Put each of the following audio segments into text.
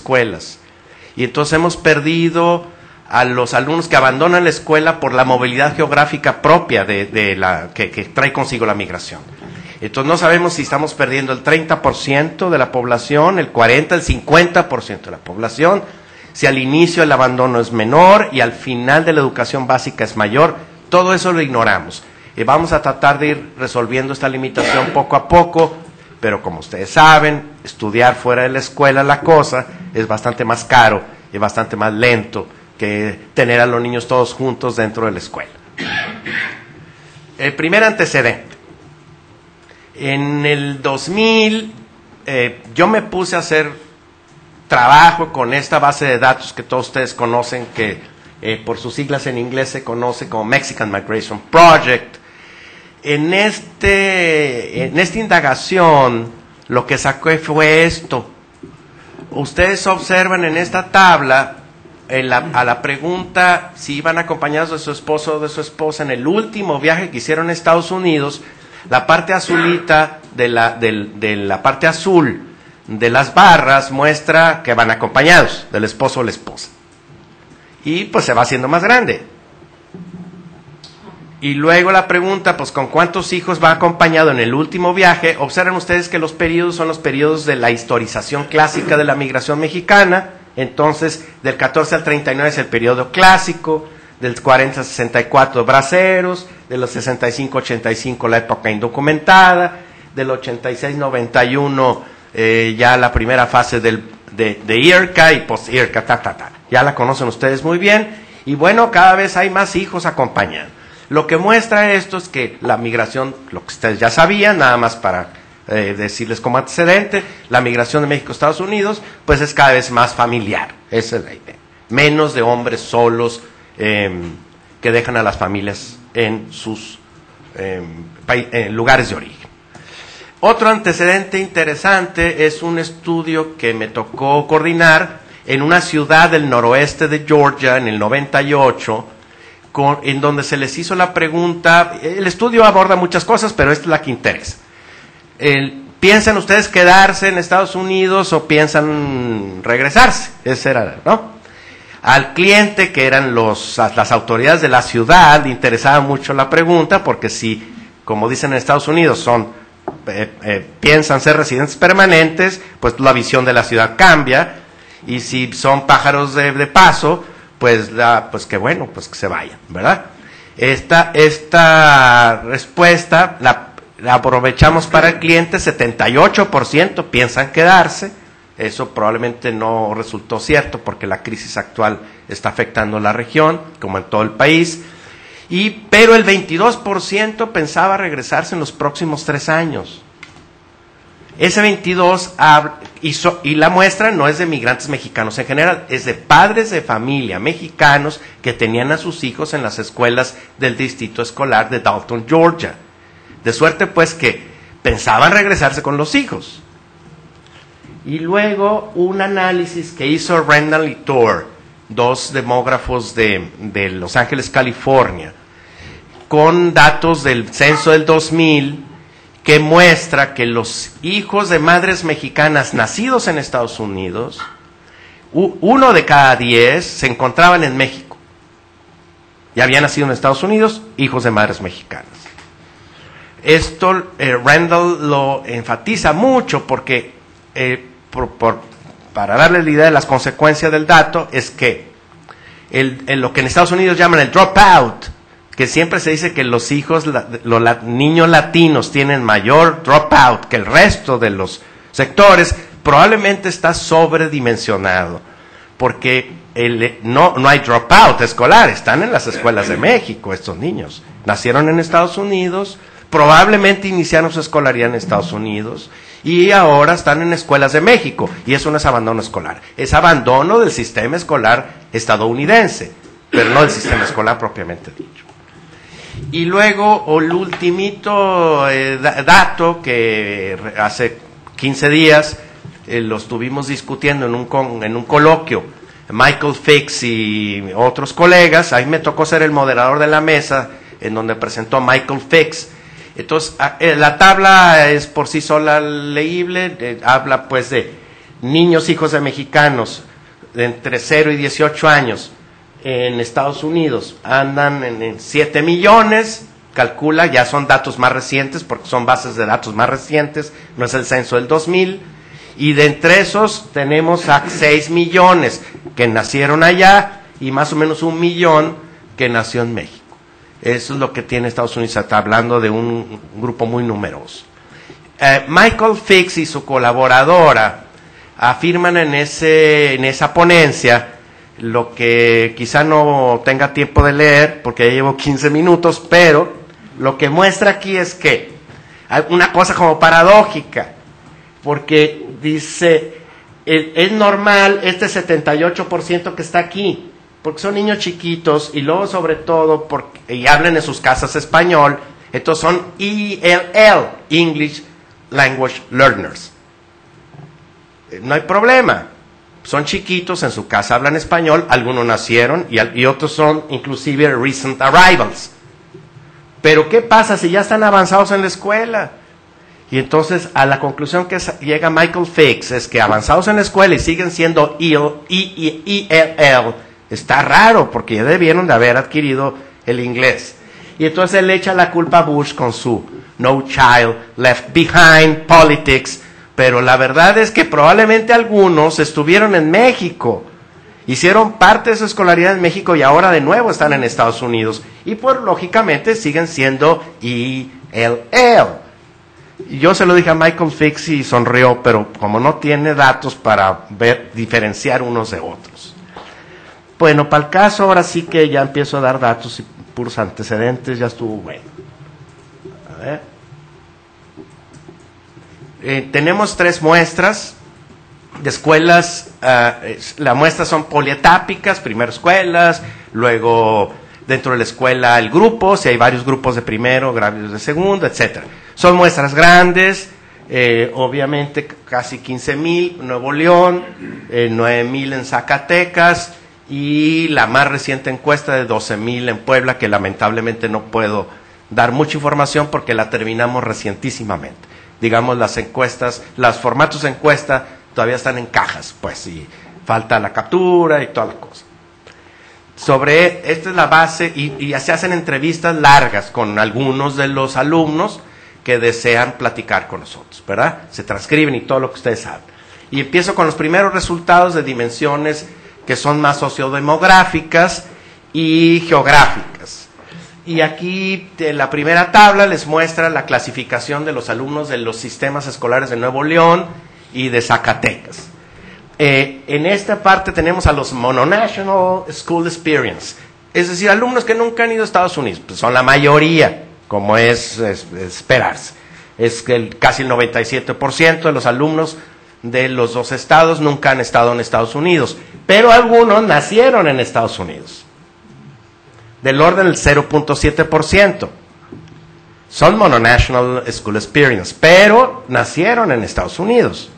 escuelas. Y entonces hemos perdido a los alumnos que abandonan la escuela por la movilidad geográfica propia que trae consigo la migración. Entonces no sabemos si estamos perdiendo el 30% de la población, el 40%, el 50% de la población, si al inicio el abandono es menor y al final de la educación básica es mayor. Todo eso lo ignoramos. Vamos a tratar de ir resolviendo esta limitación poco a poco, pero como ustedes saben, estudiar fuera de la escuela la cosa es bastante más caro y bastante más lento que tener a los niños todos juntos dentro de la escuela. El primer antecedente. En el 2000 yo me puse a hacer trabajo con esta base de datos que todos ustedes conocen, que por sus siglas en inglés se conoce como Mexican Migration Project. En esta indagación lo que saqué fue esto. Ustedes observan en esta tabla a la pregunta si iban acompañados de su esposo o de su esposa en el último viaje que hicieron a Estados Unidos. La parte azulita de la parte azul de las barras muestra que van acompañados del esposo o la esposa. Y pues se va haciendo más grande. Y luego la pregunta, pues ¿con cuántos hijos va acompañado en el último viaje? Observen ustedes que los periodos son los periodos de la historización clásica de la migración mexicana. Entonces, del 14 al 39 es el periodo clásico, del 40 al 64 braceros, de los 65 al 85 la época indocumentada, del 86-91 ya la primera fase de IRCA y post-IRCA, ya la conocen ustedes muy bien, y bueno, cada vez hay más hijos acompañando. Lo que muestra esto es que la migración, lo que ustedes ya sabían, nada más para decirles como antecedente, la migración de México a Estados Unidos, pues es cada vez más familiar, esa es la idea. Menos de hombres solos que dejan a las familias en sus lugares de origen. Otro antecedente interesante es un estudio que me tocó coordinar en una ciudad del noroeste de Georgia en el 98, en donde se les hizo la pregunta. El estudio aborda muchas cosas, pero esta es la que interesa. ¿Piensan ustedes quedarse en Estados Unidos o piensan regresarse? Ese era, ¿no? Al cliente, que eran las autoridades de la ciudad, le interesaba mucho la pregunta, porque si, como dicen en Estados Unidos, piensan ser residentes permanentes, pues la visión de la ciudad cambia, y si son pájaros de paso, pues que bueno, pues que se vayan, ¿verdad? Esta respuesta la aprovechamos para el cliente. 78% piensan quedarse. Eso probablemente no resultó cierto porque la crisis actual está afectando la región, como en todo el país. Pero el 22% pensaba regresarse en los próximos 3 años. Ese 22 y la muestra no es de migrantes mexicanos en general, es de padres de familia mexicanos que tenían a sus hijos en las escuelas del distrito escolar de Dalton, Georgia. De suerte pues que pensaban regresarse con los hijos. Y luego un análisis que hizo Randall y Thor, 2 demógrafos de Los Ángeles, California, con datos del censo del 2000, que muestra que los hijos de madres mexicanas nacidos en Estados Unidos, 1 de cada 10 se encontraban en México. Ya habían nacido en Estados Unidos, hijos de madres mexicanas. Esto Randall lo enfatiza mucho porque, para darle la idea de las consecuencias del dato, es que lo que en Estados Unidos llaman el dropout, que siempre se dice que los niños latinos tienen mayor dropout que el resto de los sectores, probablemente está sobredimensionado, porque no hay dropout escolar, están en las escuelas de México estos niños, nacieron en Estados Unidos, probablemente iniciaron su escolaridad en Estados Unidos y ahora están en escuelas de México, y eso no es abandono escolar, es abandono del sistema escolar estadounidense, pero no del sistema escolar propiamente dicho. Y luego el ultimito dato que hace 15 días lo estuvimos discutiendo en un coloquio, Michael Fix y otros colegas. A mí me tocó ser el moderador de la mesa en donde presentó Michael Fix. Entonces la tabla es por sí sola leíble, habla pues de niños hijos de mexicanos de entre 0 y 18 años en Estados Unidos andan en 7 millones, calcula, ya son datos más recientes porque son bases de datos más recientes, no es el censo del 2000, y de entre esos tenemos a 6 millones que nacieron allá y más o menos 1 millón que nació en México. Eso es lo que tiene Estados Unidos, está hablando de un grupo muy numeroso. Michael Fix y su colaboradora afirman en esa ponencia lo que quizá no tenga tiempo de leer, porque ya llevo 15 minutos, pero lo que muestra aquí es que hay una cosa como paradójica, porque dice, es normal este 78% que está aquí, porque son niños chiquitos y luego sobre todo y hablan en sus casas español, estos son ELL, English Language Learners. No hay problema, son chiquitos, en su casa hablan español, algunos nacieron y otros son inclusive recent arrivals. Pero ¿qué pasa si ya están avanzados en la escuela? Y entonces a la conclusión que llega Michael Fix es que avanzados en la escuela y siguen siendo ELL, está raro porque ya debieron de haber adquirido el inglés. Y entonces él le echa la culpa a Bush con su No Child Left Behind politics, pero la verdad es que probablemente algunos estuvieron en México, hicieron parte de su escolaridad en México y ahora de nuevo están en Estados Unidos y pues lógicamente siguen siendo ELL. Y yo se lo dije a Michael Fix y sonrió, pero como no tiene datos para diferenciar unos de otros. Bueno, para el caso ahora sí que ya empiezo a dar datos y puros antecedentes, ya estuvo bueno. A ver. Tenemos 3 muestras de escuelas, las muestras son polietápicas, primero escuelas, luego dentro de la escuela el grupo, si hay varios grupos de primero, varios de segundo, etcétera. Son muestras grandes, obviamente casi 15,000 en Nuevo León, 9,000 en Zacatecas y la más reciente encuesta de 12,000 en Puebla, que lamentablemente no puedo dar mucha información porque la terminamos recientísimamente. Digamos, las encuestas, los formatos de encuesta todavía están en cajas, pues, y falta la captura y toda la cosa. Esta es la base, y se hacen entrevistas largas con algunos de los alumnos que desean platicar con nosotros, ¿verdad? Se transcriben y todo lo que ustedes saben. Y empiezo con los primeros resultados de dimensiones que son más sociodemográficas y geográficas. Y aquí la primera tabla les muestra la clasificación de los alumnos de los sistemas escolares de Nuevo León y de Zacatecas. En esta parte tenemos a los Mononational School Experience, es decir, alumnos que nunca han ido a Estados Unidos, pues son la mayoría, como es esperarse. Es que casi el 97% de los alumnos de los 2 estados nunca han estado en Estados Unidos, pero algunos nacieron en Estados Unidos. Del orden del 0.7%. Son Mononational School Experience, pero nacieron en Estados Unidos.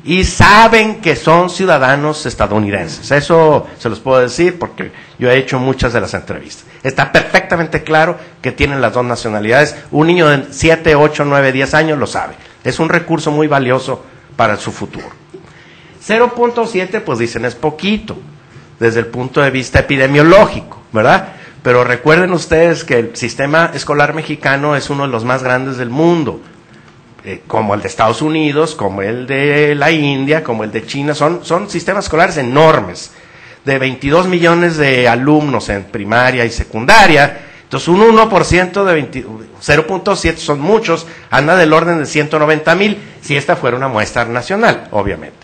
Y saben que son ciudadanos estadounidenses. Eso se los puedo decir porque yo he hecho muchas de las entrevistas. Está perfectamente claro que tienen las 2 nacionalidades. Un niño de 7, 8, 9, 10 años lo sabe. Es un recurso muy valioso para su futuro. 0.7, pues dicen es poquito, desde el punto de vista epidemiológico, ¿verdad? Pero recuerden ustedes que el sistema escolar mexicano es uno de los más grandes del mundo, como el de Estados Unidos, como el de la India, como el de China, son sistemas escolares enormes, de 22 millones de alumnos en primaria y secundaria. Entonces un 1% de 0.7 son muchos, anda del orden de 190,000, si esta fuera una muestra nacional, obviamente.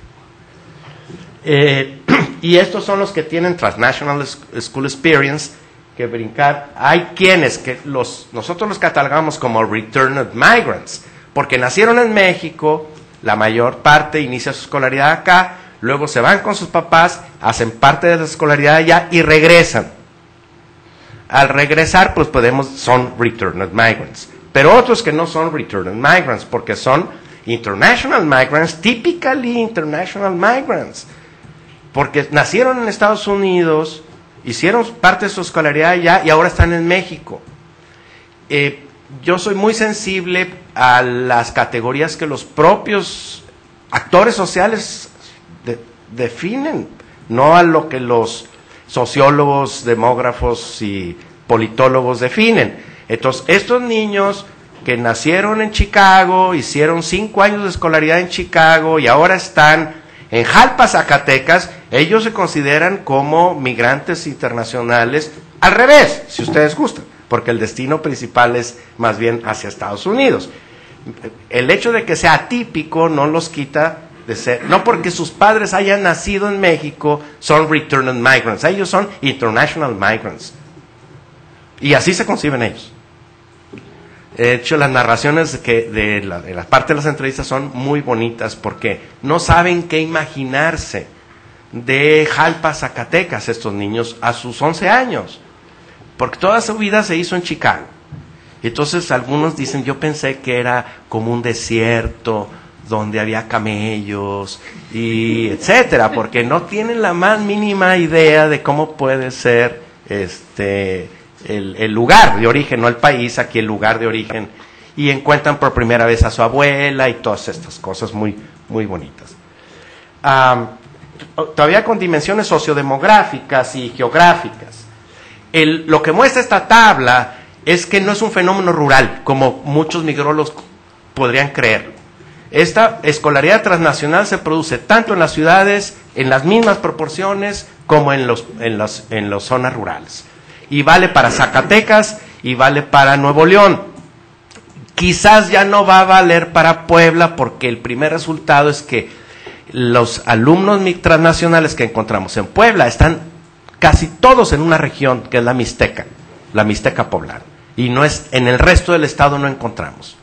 Y estos son los que tienen Transnational School Experience, que brincar. Hay quienes que nosotros los catalogamos como Returned Migrants, porque nacieron en México, la mayor parte inicia su escolaridad acá, luego se van con sus papás, hacen parte de la escolaridad allá y regresan. Al regresar, pues son Returned Migrants. Pero otros que no son Returned Migrants, porque son International Migrants, typically International Migrants, porque nacieron en Estados Unidos, hicieron parte de su escolaridad allá y ahora están en México. Yo soy muy sensible a las categorías que los propios actores sociales definen, no a lo que los sociólogos, demógrafos y politólogos definen. Entonces, estos niños que nacieron en Chicago, hicieron 5 años de escolaridad en Chicago y ahora están en Jalpa, Zacatecas, ellos se consideran como migrantes internacionales, al revés, si ustedes gustan, porque el destino principal es más bien hacia Estados Unidos. El hecho de que sea atípico no los quita de ser, no porque sus padres hayan nacido en México, son returned migrants, ellos son international migrants. Y así se conciben ellos. De hecho, las narraciones de la parte de las entrevistas son muy bonitas porque no saben qué imaginarse de Jalpa, Zacatecas, estos niños a sus 11 años, porque toda su vida se hizo en Chicago. Entonces algunos dicen, yo pensé que era como un desierto donde había camellos y etcétera, porque no tienen la más mínima idea de cómo puede ser el lugar de origen, no el país, aquí el lugar de origen, y encuentran por primera vez a su abuela y todas estas cosas muy, muy bonitas. Todavía con dimensiones sociodemográficas y geográficas. Lo que muestra esta tabla es que no es un fenómeno rural, como muchos migrólogos podrían creer. Esta escolaridad transnacional se produce tanto en las ciudades, en las mismas proporciones, como en las zonas rurales. Y vale para Zacatecas y vale para Nuevo León. Quizás ya no va a valer para Puebla, porque el primer resultado es que los alumnos transnacionales que encontramos en Puebla están casi todos en una región que es la Mixteca poblana. Y no es, en el resto del estado no encontramos.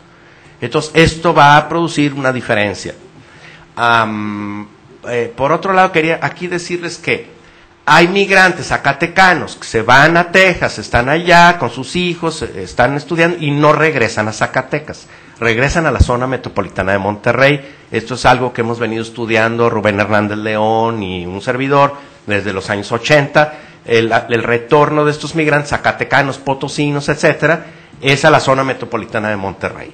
Entonces, esto va a producir una diferencia. Por otro lado, quería aquí decirles que hay migrantes zacatecanos que se van a Texas, están allá con sus hijos, están estudiando y no regresan a Zacatecas. Regresan a la zona metropolitana de Monterrey. Esto es algo que hemos venido estudiando Rubén Hernández León y un servidor desde los años 80. El retorno de estos migrantes zacatecanos, potosinos, etcétera, es a la zona metropolitana de Monterrey.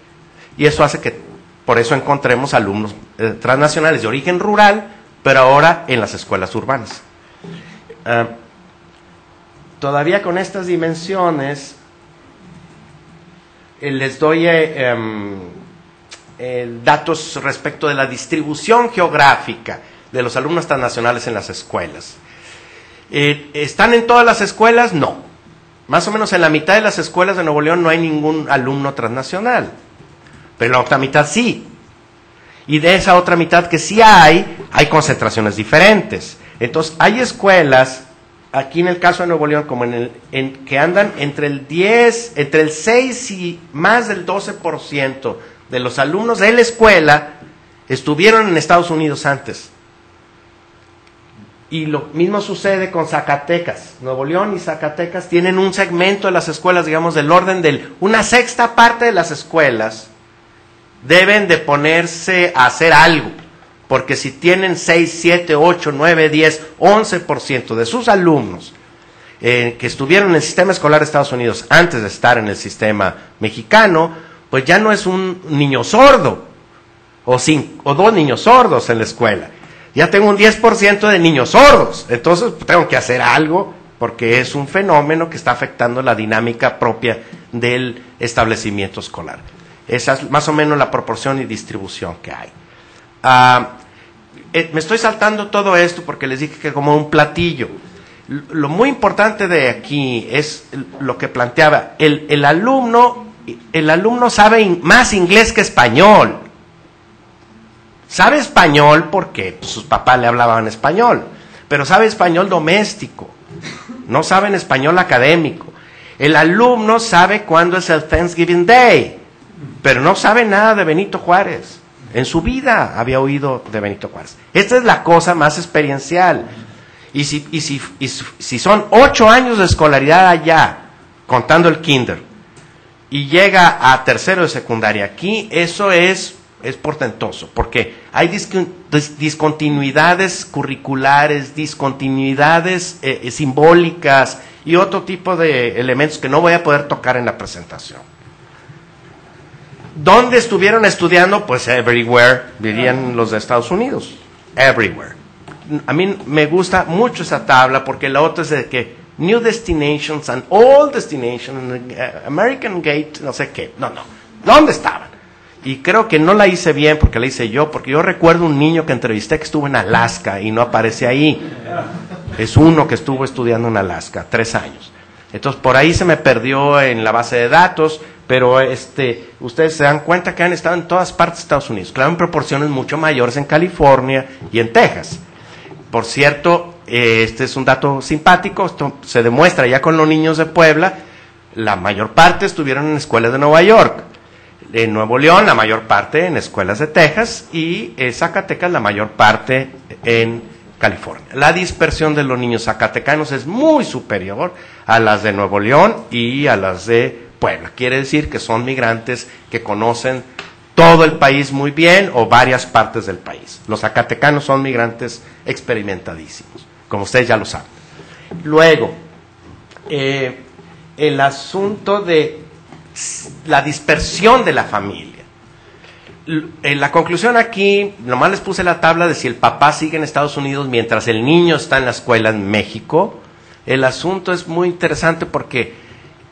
Y eso hace que, por eso encontremos alumnos transnacionales de origen rural, pero ahora en las escuelas urbanas. Todavía con estas dimensiones, les doy datos respecto de la distribución geográfica de los alumnos transnacionales en las escuelas. ¿Están en todas las escuelas? No. Más o menos en la mitad de las escuelas de Nuevo León no hay ningún alumno transnacional, pero en la otra mitad sí. Y de esa otra mitad que sí hay concentraciones diferentes. Entonces, hay escuelas, aquí en el caso de Nuevo León, como que andan entre el 6 y más del 12% de los alumnos de la escuela estuvieron en Estados Unidos antes. Y lo mismo sucede con Zacatecas. Nuevo León y Zacatecas tienen un segmento de las escuelas, digamos, del orden de una sexta parte de las escuelas deben de ponerse a hacer algo. Porque si tienen 6, 7, 8, 9, 10, 11% de sus alumnos que estuvieron en el sistema escolar de Estados Unidos antes de estar en el sistema mexicano, pues ya no es un niño sordo o 2 niños sordos en la escuela. Ya tengo un 10% de niños sordos, entonces tengo que hacer algo porque es un fenómeno que está afectando la dinámica propia del establecimiento escolar. Esa es más o menos la proporción y distribución que hay. Me estoy saltando todo esto porque les dije que como un platillo. Lo muy importante de aquí es lo que planteaba. El alumno sabe más inglés que español. Sabe español porque sus papás le hablaban español, pero sabe español doméstico, no sabe español académico. El alumno sabe cuándo es el Thanksgiving Day, pero no sabe nada de Benito Juárez. En su vida había oído de Benito Juárez. Esta es la cosa más experiencial. Y si son 8 años de escolaridad allá, contando el kinder, y llega a tercero de secundaria aquí, eso es portentoso, porque hay discontinuidades curriculares, discontinuidades simbólicas y otro tipo de elementos que no voy a poder tocar en la presentación. ¿Dónde estuvieron estudiando? Pues everywhere, dirían los de Estados Unidos, everywhere. a mí me gusta mucho esa tabla, porque la otra es de que New Destinations and Old Destinations, American Gate, no sé qué. No. ¿Dónde estaban? Y creo que no la hice bien porque la hice yo, porque yo recuerdo un niño que entrevisté que estuvo en Alaska y no aparece ahí. Es uno que estuvo estudiando en Alaska, 3 años. Entonces, por ahí se me perdió en la base de datos, pero ustedes se dan cuenta que han estado en todas partes de Estados Unidos. Claro, en proporciones mucho mayores en California y en Texas. Por cierto, este es un dato simpático, esto se demuestra ya con los niños de Puebla, la mayor parte estuvieron en escuelas de Nueva York. En Nuevo León, la mayor parte en escuelas de Texas, y Zacatecas, la mayor parte en California. La dispersión de los niños zacatecanos es muy superior a las de Nuevo León y a las de Puebla. Quiere decir que son migrantes que conocen todo el país muy bien o varias partes del país. Los zacatecanos son migrantes experimentadísimos, como ustedes ya lo saben. Luego, el asunto de la dispersión de la familia. La conclusión aquí, nomás les puse la tabla de si el papá sigue en Estados Unidos mientras el niño está en la escuela en México. El asunto es muy interesante porque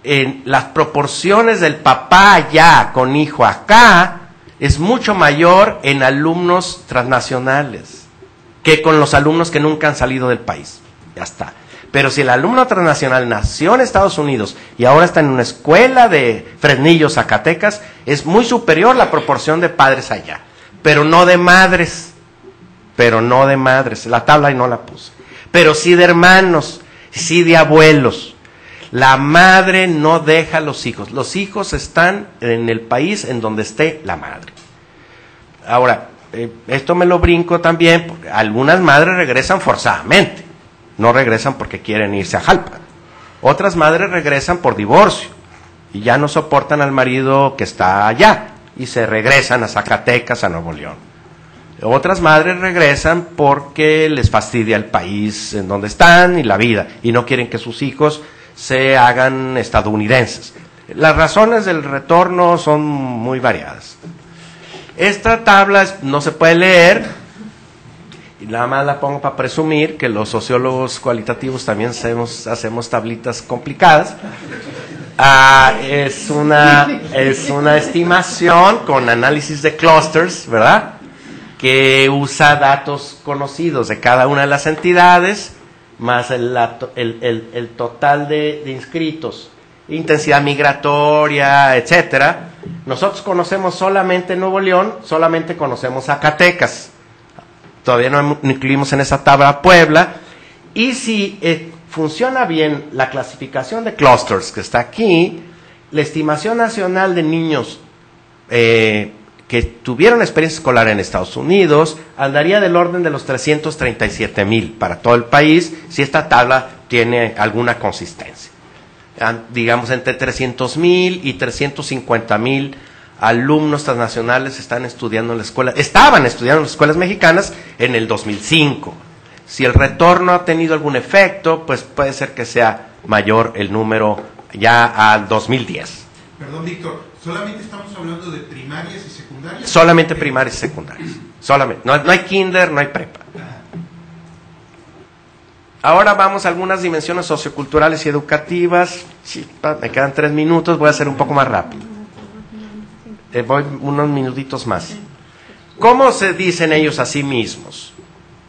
en las proporciones del papá allá con hijo acá es mucho mayor en alumnos transnacionales que con los alumnos que nunca han salido del país. Ya está. Pero si el alumno transnacional nació en Estados Unidos y ahora está en una escuela de Fresnillo, Zacatecas, es muy superior la proporción de padres allá, pero no de madres. La tabla ahí no la puse. Pero sí de hermanos, sí de abuelos. La madre no deja a los hijos. Los hijos están en el país en donde esté la madre. Ahora, esto me lo brinco también, porque algunas madres regresan forzadamente. No regresan porque quieren irse a Jalpa. Otras madres regresan por divorcio y ya no soportan al marido que está allá y se regresan a Zacatecas, a Nuevo León. Otras madres regresan porque les fastidia el país en donde están y la vida y no quieren que sus hijos se hagan estadounidenses. Las razones del retorno son muy variadas. Esta tabla no se puede leer. Y nada más la pongo para presumir que los sociólogos cualitativos también hacemos tablitas complicadas. Es una estimación con análisis de clusters, ¿verdad? Que usa datos conocidos de cada una de las entidades, más el total de inscritos, intensidad migratoria, etcétera. Nosotros conocemos solamente Nuevo León, solamente conocemos Zacatecas. Todavía no incluimos en esa tabla Puebla. Y si funciona bien la clasificación de clusters que está aquí, la estimación nacional de niños que tuvieron experiencia escolar en Estados Unidos andaría del orden de los 337,000 para todo el país, si esta tabla tiene alguna consistencia. Digamos, entre 300,000 y 350,000 alumnos transnacionales estaban estudiando en las escuelas mexicanas en el 2005. Si el retorno ha tenido algún efecto, pues puede ser que sea mayor el número ya al 2010. Perdón, Víctor, ¿solamente estamos hablando de primarias y secundarias? Solamente primarias y secundarias. Solamente. No hay kinder, no hay prepa. Ahora vamos a algunas dimensiones socioculturales y educativas. Sí, me quedan 3 minutos, voy a hacer un poco más rápido. Voy unos minutitos más. ¿Cómo se dicen ellos a sí mismos?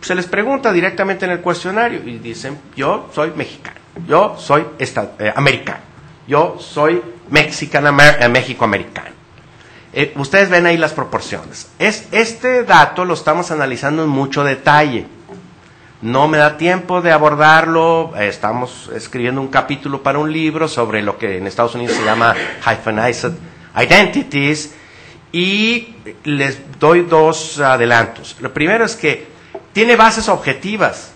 Se les pregunta directamente en el cuestionario y dicen: yo soy mexicano, yo soy americano, yo soy México-americano. Ustedes ven ahí las proporciones. Este dato lo estamos analizando en mucho detalle. No me da tiempo de abordarlo. Estamos escribiendo un capítulo para un libro sobre lo que en Estados Unidos se llama hyphenized identities, y les doy 2 adelantos. Lo primero es que tiene bases objetivas.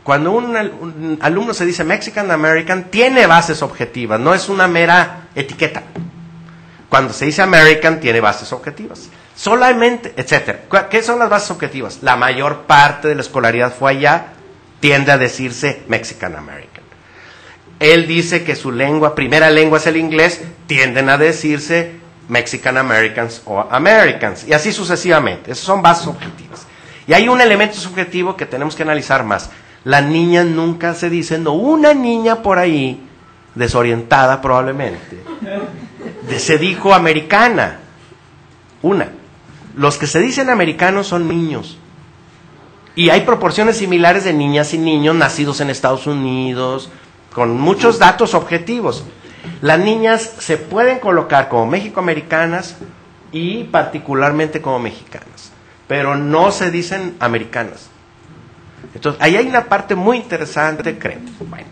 Cuando un alumno se dice Mexican American, tiene bases objetivas, no es una mera etiqueta. Cuando se dice American, tiene bases objetivas. Solamente, etcétera. ¿Qué son las bases objetivas? La mayor parte de la escolaridad fue allá, tiende a decirse Mexican American. Él dice que su primera lengua es el inglés, tienden a decirse Mexican Americans o Americans, y así sucesivamente. Esas son bases objetivas. Y hay un elemento subjetivo que tenemos que analizar más. Las niñas nunca se dicen, no, una niña por ahí, desorientada probablemente, se dijo americana. Una. Los que se dicen americanos son niños. Y hay proporciones similares de niñas y niños nacidos en Estados Unidos, con muchos datos objetivos. Las niñas se pueden colocar como mexicoamericanas y particularmente como mexicanas, pero no se dicen americanas. Entonces, ahí hay una parte muy interesante, creo. Bueno,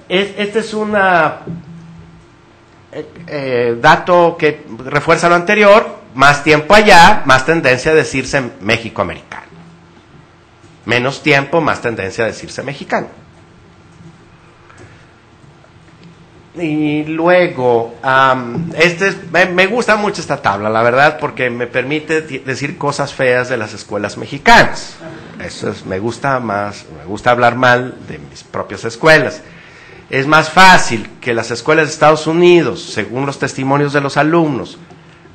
este es un dato que refuerza lo anterior. Más tiempo allá, más tendencia a decirse mexicoamericano. Menos tiempo, más tendencia a decirse mexicano. Y luego, me gusta mucho esta tabla, la verdad, porque me permite decir cosas feas de las escuelas mexicanas. Eso es, me gusta hablar mal de mis propias escuelas. Es más fácil que las escuelas de Estados Unidos, según los testimonios de los alumnos,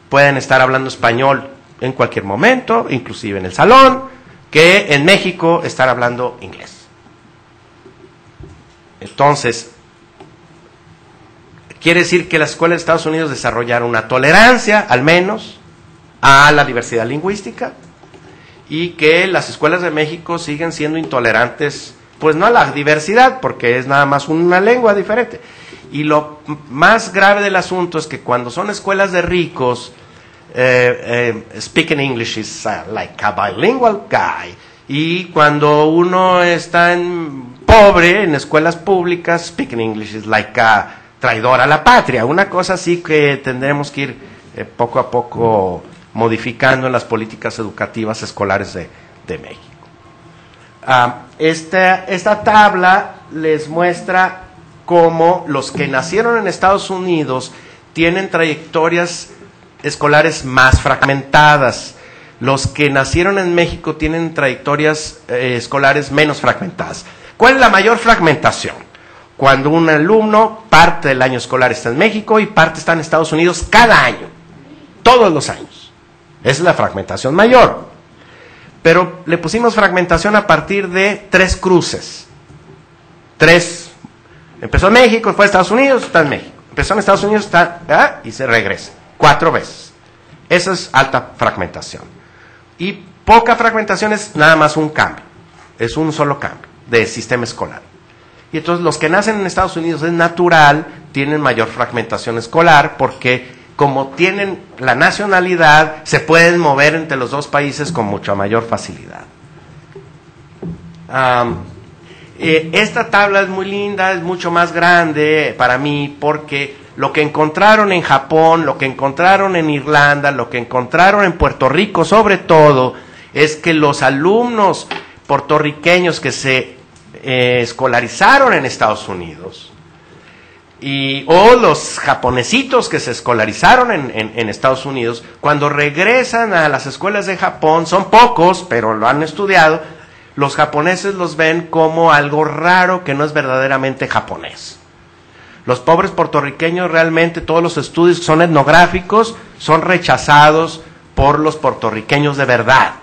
pueden estar hablando español en cualquier momento, inclusive en el salón, que en México estar hablando inglés. Entonces, quiere decir que las escuelas de Estados Unidos desarrollaron una tolerancia, al menos, a la diversidad lingüística, y que las escuelas de México siguen siendo intolerantes, pues no a la diversidad, porque es nada más una lengua diferente. Y lo más grave del asunto es que cuando son escuelas de ricos, speaking English is like a bilingual guy. Y cuando uno está pobre en escuelas públicas, speaking English is like a traidor a la patria. Una cosa así que tendremos que ir poco a poco modificando en las políticas educativas escolares de México. Esta tabla les muestra cómo los que nacieron en Estados Unidos tienen trayectorias escolares más fragmentadas. Los que nacieron en México tienen trayectorias escolares menos fragmentadas. ¿Cuál es la mayor fragmentación? Cuando un alumno parte del año escolar está en México y parte está en Estados Unidos cada año, todos los años. Esa es la fragmentación mayor. Pero le pusimos fragmentación a partir de 3 cruces. 3. Empezó en México, fue a Estados Unidos, está en México. Empezó en Estados Unidos, está y se regresa. 4 veces. Esa es alta fragmentación. Y poca fragmentación es nada más un cambio. Es un solo cambio de sistema escolar. Y entonces los que nacen en Estados Unidos es natural, tienen mayor fragmentación escolar porque como tienen la nacionalidad, se pueden mover entre los dos países con mucha mayor facilidad. Esta tabla es muy linda, es mucho más grande para mí porque lo que encontraron en Japón, lo que encontraron en Irlanda, lo que encontraron en Puerto Rico sobre todo, es que los alumnos puertorriqueños que se escolarizaron en Estados Unidos o los japonesitos que se escolarizaron en Estados Unidos, cuando regresan a las escuelas de Japón, son pocos, pero lo han estudiado, los japoneses los ven como algo raro que no es verdaderamente japonés. Los pobres puertorriqueños realmente, todos los estudios que son etnográficos, son rechazados por los puertorriqueños de verdad.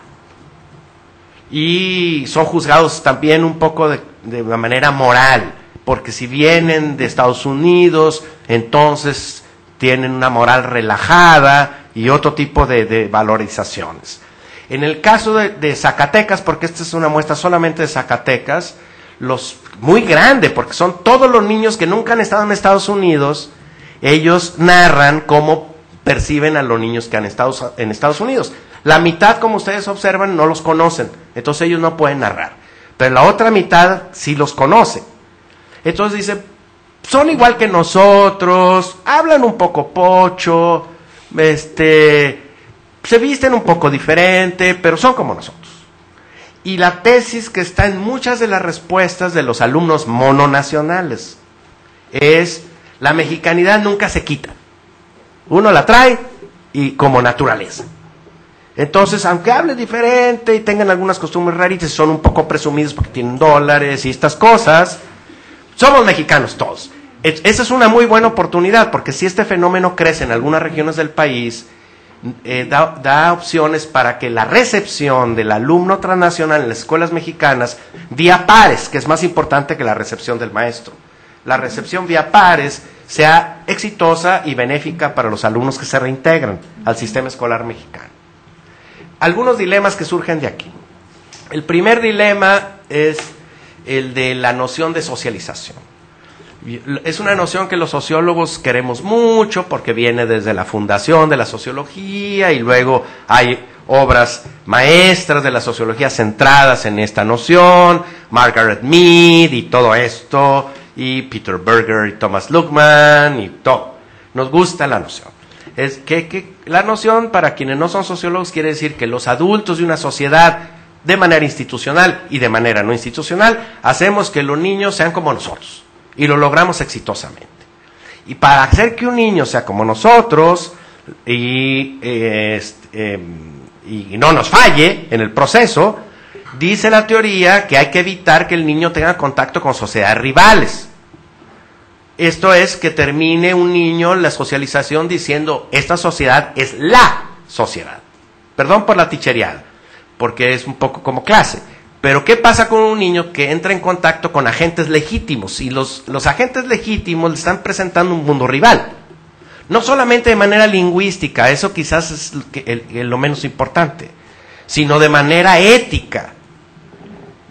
Y son juzgados también un poco de una manera moral, porque si vienen de Estados Unidos, entonces tienen una moral relajada y otro tipo de valorizaciones. En el caso de Zacatecas, porque esta es una muestra solamente de Zacatecas, muy grande, porque son todos los niños que nunca han estado en Estados Unidos, ellos narran cómo perciben a los niños que han estado en Estados Unidos. La mitad, como ustedes observan, no los conocen, entonces ellos no pueden narrar, pero la otra mitad sí los conoce. Entonces dice, son igual que nosotros, hablan un poco pocho, se visten un poco diferente, pero son como nosotros. Y la tesis que está en muchas de las respuestas de los alumnos mononacionales es, la mexicanidad nunca se quita. Uno la trae y como naturaleza. Entonces, aunque hable diferente y tengan algunas costumbres raritas, son un poco presumidos porque tienen dólares y estas cosas, somos mexicanos todos. Esa es una muy buena oportunidad, porque si este fenómeno crece en algunas regiones del país, da opciones para que la recepción del alumno transnacional en las escuelas mexicanas vía pares, que es más importante que la recepción del maestro, la recepción vía pares sea exitosa y benéfica para los alumnos que se reintegran al sistema escolar mexicano. Algunos dilemas que surgen de aquí. El primer dilema es el de la noción de socialización. Es una noción que los sociólogos queremos mucho porque viene desde la fundación de la sociología y luego hay obras maestras de la sociología centradas en esta noción, Margaret Mead y todo esto, y Peter Berger y Thomas Luckman y todo. Nos gusta la noción. Es que la noción, para quienes no son sociólogos, quiere decir que los adultos de una sociedad, de manera institucional y de manera no institucional, hacemos que los niños sean como nosotros. Y lo logramos exitosamente. Y para hacer que un niño sea como nosotros y no nos falle en el proceso, dice la teoría que hay que evitar que el niño tenga contacto con sociedades rivales. Esto es que termine un niño la socialización diciendo, esta sociedad es la sociedad. Perdón por la tichereada, porque es un poco como clase. Pero ¿qué pasa con un niño que entra en contacto con agentes legítimos? Y los agentes legítimos le están presentando un mundo rival. No solamente de manera lingüística, eso quizás es lo menos importante, sino de manera ética.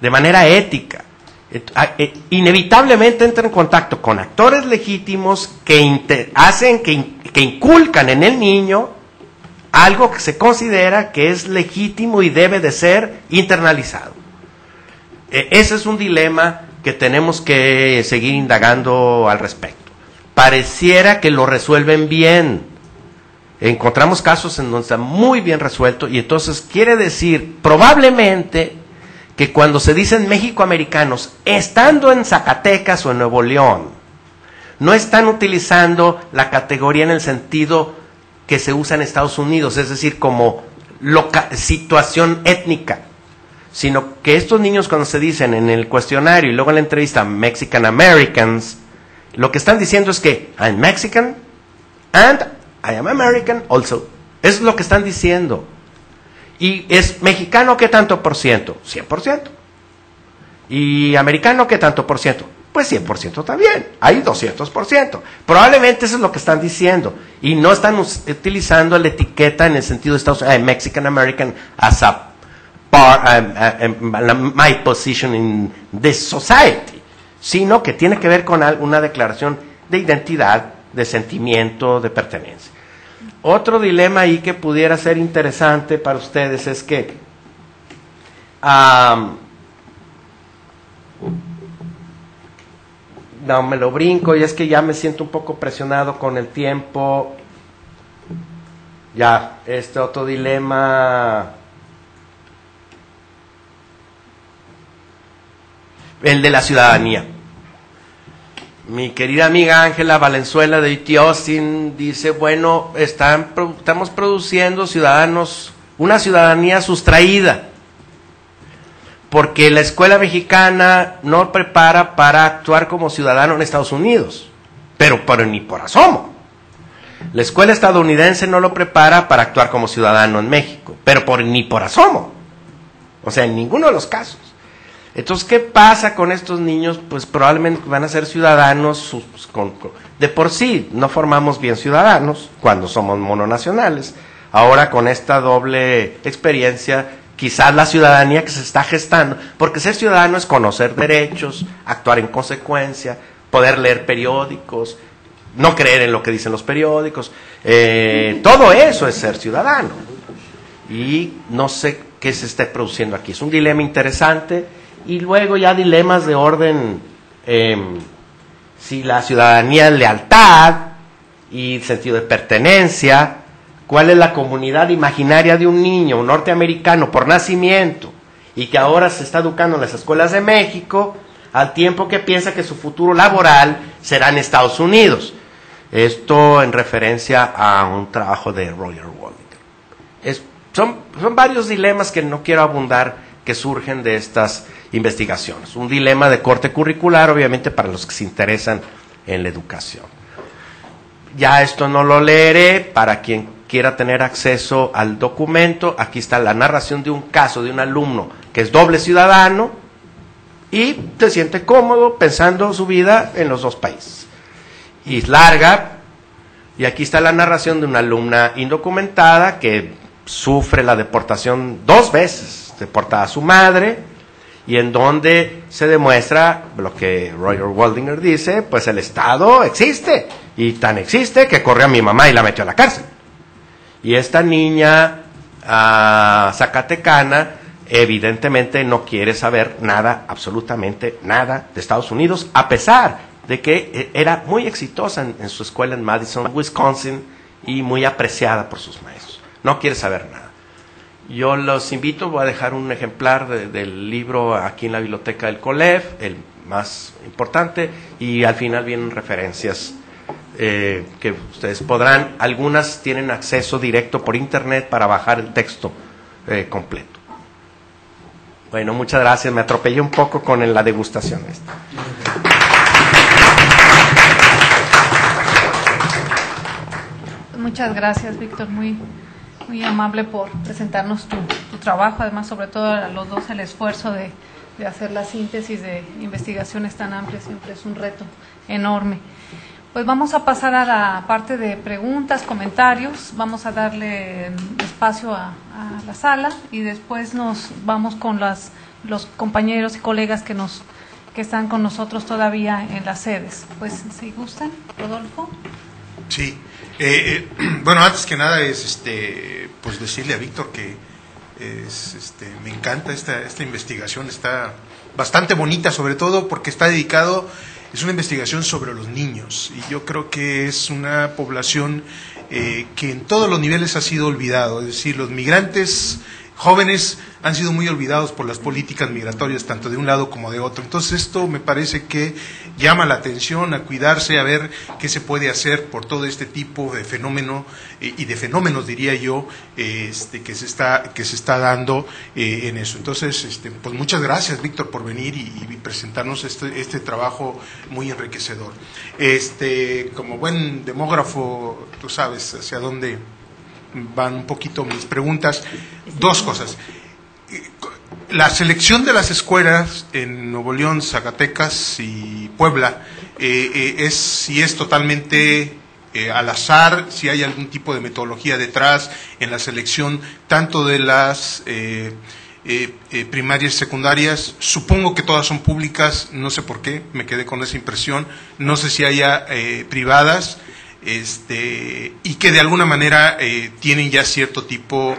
De manera ética. Inevitablemente entra en contacto con actores legítimos que inculcan en el niño algo que se considera que es legítimo y debe de ser internalizado. Ese es un dilema que tenemos que seguir indagando al respecto. Pareciera que lo resuelven bien. Encontramos casos en donde está muy bien resuelto y entonces quiere decir probablemente que cuando se dicen mexicoamericanos, estando en Zacatecas o en Nuevo León, no están utilizando la categoría en el sentido que se usa en Estados Unidos, es decir, como situación étnica, sino que estos niños cuando se dicen en el cuestionario y luego en la entrevista Mexican Americans, lo que están diciendo es que I'm Mexican and I am American also. Eso es lo que están diciendo. ¿Y es mexicano qué tanto por ciento? 100%. ¿Y americano qué tanto por ciento? Pues 100% también. Hay 200%. Probablemente eso es lo que están diciendo. Y no están utilizando la etiqueta en el sentido de Estados Unidos, Mexican American as a my position in this society, sino que tiene que ver con una declaración de identidad, de sentimiento, de pertenencia. Otro dilema ahí que pudiera ser interesante para ustedes es que no, me lo brinco y es que ya me siento un poco presionado con el tiempo. Ya, este otro dilema, el de la ciudadanía. Mi querida amiga Ángela Valenzuela de UT Austin dice, bueno, estamos produciendo ciudadanos, una ciudadanía sustraída, porque la escuela mexicana no prepara para actuar como ciudadano en Estados Unidos, pero ni por asomo. La escuela estadounidense no lo prepara para actuar como ciudadano en México, pero ni por asomo. O sea, en ninguno de los casos. Entonces, ¿qué pasa con estos niños? Pues probablemente van a ser ciudadanos, de por sí no formamos bien ciudadanos cuando somos mononacionales. Ahora con esta doble experiencia, quizás la ciudadanía que se está gestando, porque ser ciudadano es conocer derechos, actuar en consecuencia, poder leer periódicos, no creer en lo que dicen los periódicos, todo eso es ser ciudadano. Y no sé qué se esté produciendo aquí. Es un dilema interesante. Y luego ya dilemas de orden, si la ciudadanía es lealtad y sentido de pertenencia, cuál es la comunidad imaginaria de un niño, un norteamericano por nacimiento, y que ahora se está educando en las escuelas de México, al tiempo que piensa que su futuro laboral será en Estados Unidos. Esto en referencia a un trabajo de Roger Waldinger. Son varios dilemas que no quiero abundar, que surgen de estas investigaciones. Un dilema de corte curricular, obviamente, para los que se interesan en la educación. Ya esto no lo leeré, para quien quiera tener acceso al documento, aquí está la narración de un caso de un alumno que es doble ciudadano y se siente cómodo pensando su vida en los dos países. Y es larga, y aquí está la narración de una alumna indocumentada que sufre la deportación 2 veces, deportada a su madre, y en donde se demuestra lo que Roger Waldinger dice, pues el Estado existe, y tan existe que corrió a mi mamá y la metió a la cárcel. Y esta niña zacatecana evidentemente no quiere saber nada, absolutamente nada de Estados Unidos, a pesar de que era muy exitosa en su escuela en Madison, Wisconsin, y muy apreciada por sus maestros. No quiere saber nada. Yo los invito, voy a dejar un ejemplar del libro aquí en la biblioteca del COLEF, el más importante, y al final vienen referencias que ustedes podrán, algunas tienen acceso directo por internet para bajar el texto completo. Bueno, muchas gracias, me atropellé un poco con la degustación esta. Muchas gracias, Víctor, muy amable por presentarnos tu trabajo, además sobre todo a los dos el esfuerzo de hacer la síntesis de investigaciones tan amplias, siempre es un reto enorme. Pues vamos a pasar a la parte de preguntas, comentarios, vamos a darle espacio a la sala y después nos vamos con los compañeros y colegas que están con nosotros todavía en las sedes. Pues si gustan, Rodolfo. Sí, bueno, antes que nada es pues decirle a Víctor que me encanta esta investigación, está bastante bonita, sobre todo porque está dedicado, es una investigación sobre los niños, y yo creo que es una población que en todos los niveles ha sido olvidado, es decir, los migrantes jóvenes han sido muy olvidados por las políticas migratorias, tanto de un lado como de otro. Entonces esto me parece que llama la atención a cuidarse, a ver qué se puede hacer por todo este tipo de fenómeno y de fenómenos, diría yo, que se está dando en eso. Entonces, pues muchas gracias, Víctor, por venir y presentarnos este trabajo muy enriquecedor. Como buen demógrafo, tú sabes hacia dónde van un poquito mis preguntas. 2 cosas. La selección de las escuelas en Nuevo León, Zacatecas y Puebla si es totalmente al azar, si hay algún tipo de metodología detrás en la selección tanto de las primarias y secundarias. Supongo que todas son públicas, no sé por qué, me quedé con esa impresión. No sé si haya privadas. Y que de alguna manera tienen ya cierto tipo,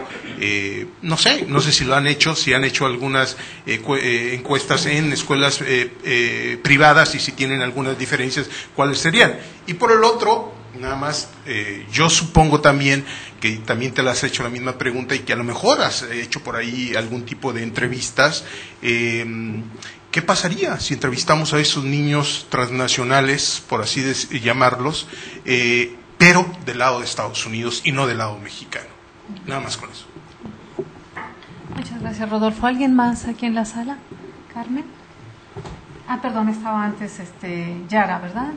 no sé si lo han hecho, si han hecho algunas encuestas en escuelas privadas y si tienen algunas diferencias, cuáles serían. Y por el otro, nada más, yo supongo también que también te la has hecho la misma pregunta y que a lo mejor has hecho por ahí algún tipo de entrevistas. ¿Qué pasaría si entrevistamos a esos niños transnacionales, por así llamarlos, pero del lado de Estados Unidos y no del lado mexicano? Nada más con eso. Muchas gracias, Rodolfo. ¿Alguien más aquí en la sala? ¿Carmen? Perdón, estaba antes Yara, ¿verdad?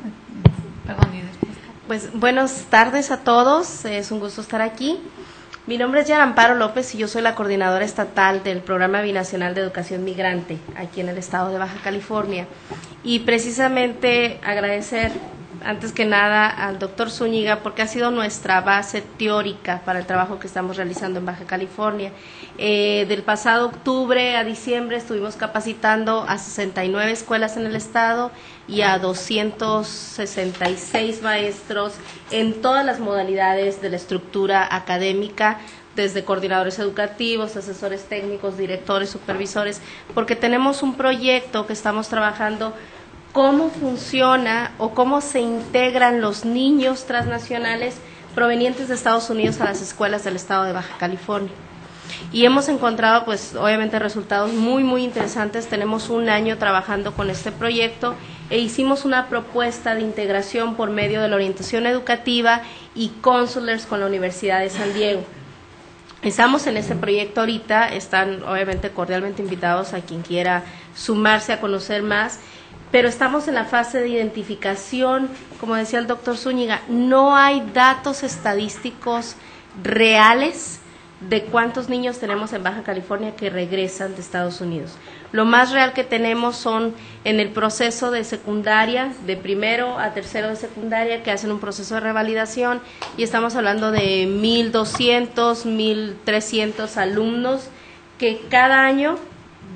Perdón, y después. Pues buenas tardes a todos, es un gusto estar aquí. Mi nombre es Yara Amparo López y yo soy la coordinadora estatal del Programa Binacional de Educación Migrante aquí en el estado de Baja California. Y precisamente agradecer antes que nada al doctor Zúñiga porque ha sido nuestra base teórica para el trabajo que estamos realizando en Baja California. Del pasado octubre a diciembre estuvimos capacitando a 69 escuelas en el estado y a 266 maestros en todas las modalidades de la estructura académica, desde coordinadores educativos, asesores técnicos, directores, supervisores, porque tenemos un proyecto que estamos trabajando cómo funciona o cómo se integran los niños transnacionales provenientes de Estados Unidos a las escuelas del estado de Baja California. Y hemos encontrado, pues, obviamente resultados muy interesantes. Tenemos un año trabajando con este proyecto e hicimos una propuesta de integración por medio de la orientación educativa y counselors con la Universidad de San Diego. Estamos en este proyecto ahorita, están obviamente cordialmente invitados a quien quiera sumarse a conocer más, pero estamos en la fase de identificación, como decía el doctor Zúñiga, no hay datos estadísticos reales de cuántos niños tenemos en Baja California que regresan de Estados Unidos. Lo más real que tenemos son en el proceso de secundaria, de primero a tercero de secundaria, que hacen un proceso de revalidación, y estamos hablando de 1,200, 1,300 alumnos que cada año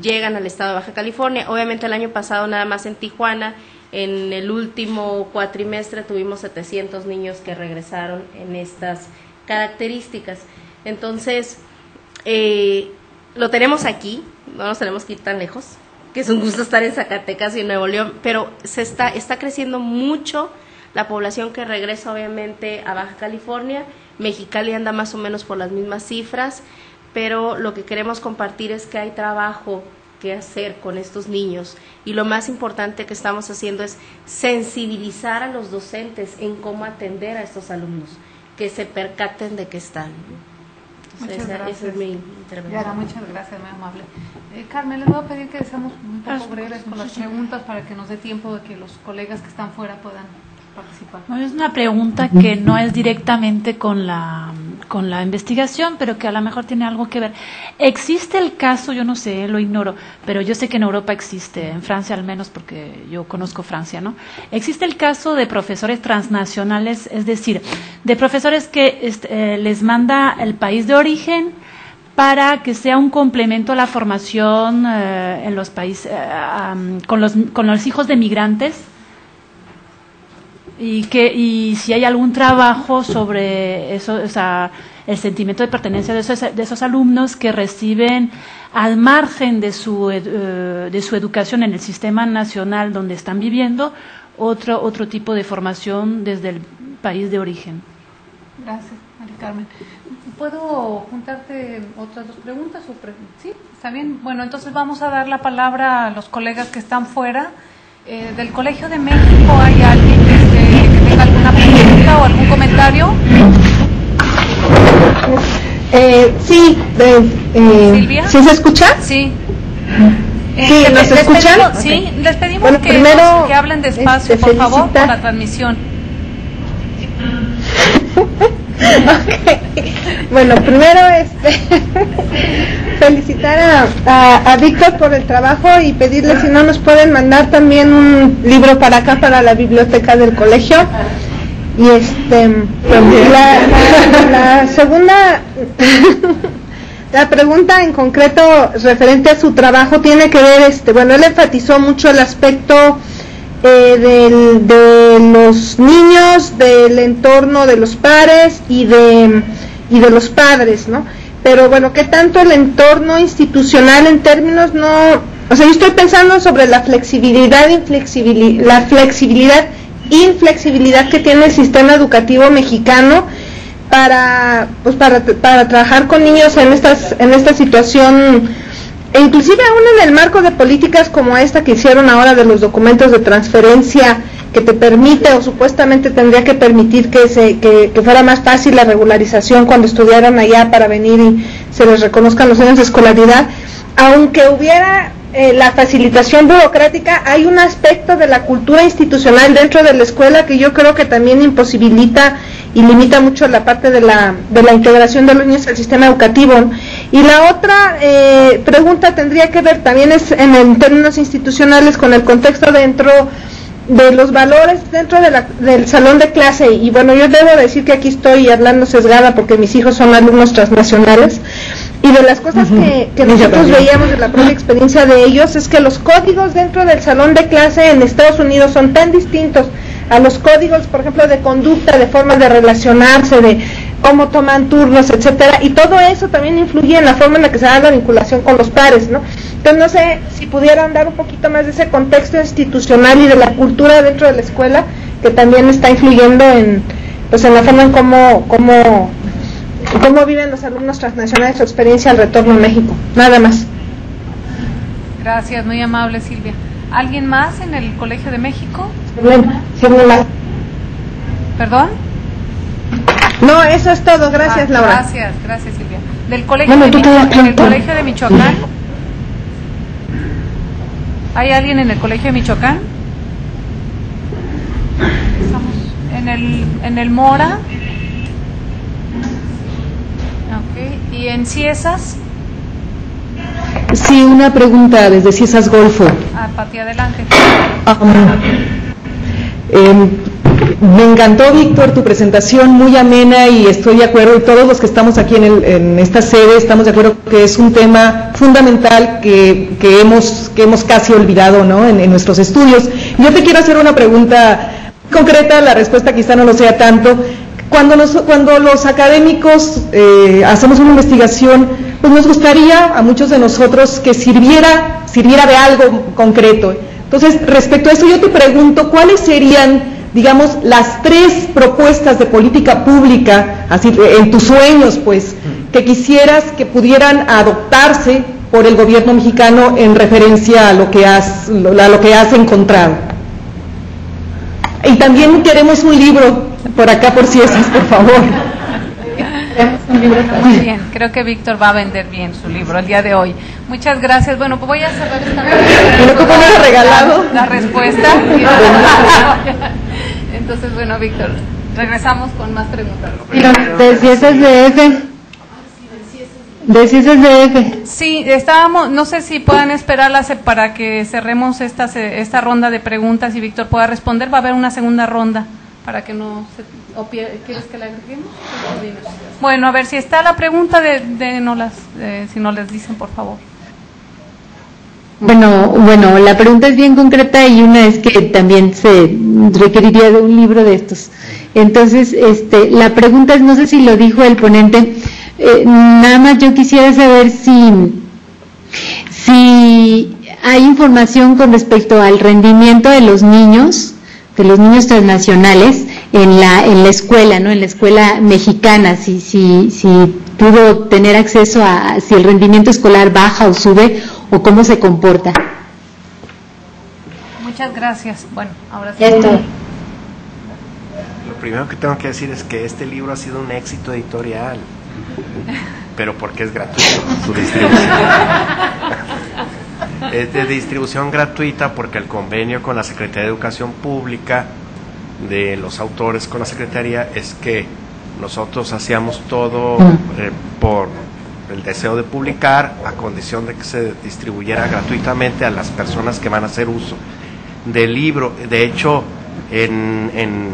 llegan al estado de Baja California. Obviamente el año pasado nada más en Tijuana, en el último cuatrimestre tuvimos 700 niños que regresaron en estas características. Entonces, lo tenemos aquí, no nos tenemos que ir tan lejos, que es un gusto estar en Zacatecas y en Nuevo León, pero está creciendo mucho la población que regresa obviamente a Baja California. Mexicali anda más o menos por las mismas cifras, pero lo que queremos compartir es que hay trabajo que hacer con estos niños, y lo más importante que estamos haciendo es sensibilizar a los docentes en cómo atender a estos alumnos, que se percaten de que están. Esa es mi intervención. Yara, muchas gracias, muy amable. Carmen, les voy a pedir que seamos un poco breves con las preguntas para que nos dé tiempo de que los colegas que están fuera puedan participar. No, es una pregunta que no es directamente con la investigación, pero que a lo mejor tiene algo que ver. ¿Existe el caso, yo no sé, lo ignoro, pero yo sé que en Europa existe, en Francia al menos, porque yo conozco Francia, ¿no? ¿Existe el caso de profesores transnacionales, es decir, de profesores que les manda el país de origen para que sea un complemento a la formación en los países, con los hijos de migrantes? Y si hay algún trabajo sobre eso, o sea, el sentimiento de pertenencia de esos alumnos que reciben al margen de su educación en el sistema nacional donde están viviendo otro tipo de formación desde el país de origen. Gracias, María Carmen. ¿Puedo juntarte otras dos preguntas? ¿Sí? ¿Está bien? Bueno, entonces vamos a dar la palabra a los colegas que están fuera. ¿Del Colegio de México hay alguien que tenga alguna pregunta o algún comentario? Sí. ¿Silvia? ¿Sí se escucha? Sí. Sí, ¿nos escuchan? Sí, les pedimos bueno, que, primero, que hablen despacio, por favor, por la transmisión. Okay. Bueno, primero felicitar a Víctor por el trabajo y pedirle si no nos pueden mandar también un libro para acá, para la biblioteca del colegio. Y la segunda la pregunta en concreto referente a su trabajo tiene que ver, bueno, él enfatizó mucho el aspecto de los niños, del entorno de los pares y de los padres, ¿no? Pero bueno, ¿qué tanto el entorno institucional en términos no? O sea, yo estoy pensando sobre la flexibilidad que tiene el sistema educativo mexicano para trabajar con niños en esta situación, e inclusive aún en el marco de políticas como esta que hicieron ahora de los documentos de transferencia, que te permite o supuestamente tendría que permitir que fuera más fácil la regularización cuando estudiaran allá para venir y se les reconozcan los años de escolaridad. Aunque hubiera la facilitación burocrática, hay un aspecto de la cultura institucional dentro de la escuela que yo creo que también imposibilita y limita mucho la parte de la integración de los niños al sistema educativo. Y la otra pregunta tendría que ver también en términos institucionales con el contexto dentro de los valores dentro del salón de clase. Y bueno, yo debo decir que aquí estoy hablando sesgada porque mis hijos son alumnos transnacionales, y de las cosas que nosotros veíamos de la propia experiencia de ellos es que los códigos dentro del salón de clase en Estados Unidos son tan distintos a los códigos, por ejemplo, de conducta, de forma de relacionarse, de cómo toman turnos, etcétera, y todo eso también influye en la forma en la que se da la vinculación con los pares, ¿no? Entonces no sé si pudieran dar un poquito más de ese contexto institucional y de la cultura dentro de la escuela, que también está influyendo en la forma en cómo viven los alumnos transnacionales su experiencia al retorno a México. Nada más. Gracias, muy amable, Silvia. ¿Alguien más en el Colegio de México? ¿Perdón? No, eso es todo. Gracias, Laura. Gracias, Silvia. ¿Del Colegio en el Colegio de Michoacán? ¿Hay alguien en el Colegio de Michoacán? Estamos en el Mora. ¿Y en Ciesas? Sí, una pregunta desde Ciesas Golfo. Pati, adelante. Me encantó, Víctor, tu presentación, muy amena, y estoy de acuerdo, y todos los que estamos aquí en esta sede estamos de acuerdo que es un tema fundamental que hemos casi olvidado, ¿no?, en nuestros estudios. Yo te quiero hacer una pregunta concreta, la respuesta quizá no lo sea tanto. Cuando los académicos hacemos una investigación, pues nos gustaría a muchos de nosotros que sirviera de algo concreto. Entonces, respecto a eso, yo te pregunto, ¿cuáles serían, digamos, las 3 propuestas de política pública, así en tus sueños, pues, que quisieras que pudieran adoptarse por el gobierno mexicano en referencia a lo que has encontrado? Y también queremos un libro por acá, por Ciesas, por favor. Muy bien, creo que Víctor va a vender bien su libro el día de hoy. Muchas gracias. Bueno, pues voy a cerrar esta regalado la respuesta. Entonces, bueno, Víctor, regresamos con más preguntas. De Ciesas DF. Sí, estábamos, no sé si puedan esperarlas para que cerremos esta ronda de preguntas y Víctor pueda responder. Va a haber una segunda ronda para que no se... ¿Quieres que la agreguemos? Bueno, a ver, si está la pregunta, si no les dicen, por favor. Bueno, la pregunta es bien concreta, y una es que también se requeriría de un libro de estos. Entonces, la pregunta es, no sé si lo dijo el ponente, nada más yo quisiera saber si hay información con respecto al rendimiento de los niños transnacionales en la escuela, ¿no?, en la escuela mexicana, si pudo tener acceso a si el rendimiento escolar baja o sube, o cómo se comporta. Muchas gracias. Bueno, ahora sí. Lo primero que tengo que decir es que este libro ha sido un éxito editorial, pero porque es gratuito su distribución. Es de distribución gratuita porque el convenio con la Secretaría de Educación Pública de los autores con la Secretaría es que nosotros hacíamos todo por el deseo de publicar, a condición de que se distribuyera gratuitamente a las personas que van a hacer uso del libro. De hecho, en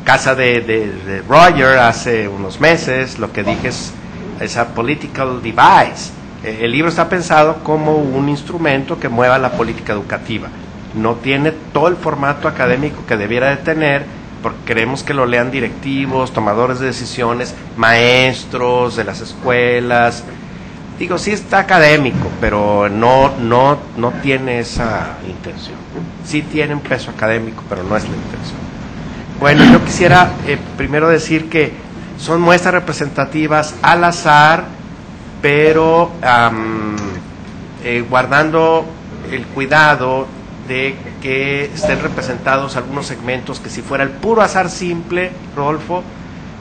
casa de Roger hace unos meses, lo que dije es a political device. El libro está pensado como un instrumento que mueva la política educativa. No tiene todo el formato académico que debiera de tener, porque queremos que lo lean directivos, tomadores de decisiones, maestros de las escuelas. Digo, sí está académico, pero no tiene esa intención. Sí tiene un peso académico, pero no es la intención. Bueno, yo quisiera primero decir que son muestras representativas al azar, pero guardando el cuidado de que estén representados algunos segmentos que, si fuera el puro azar simple, Rodolfo,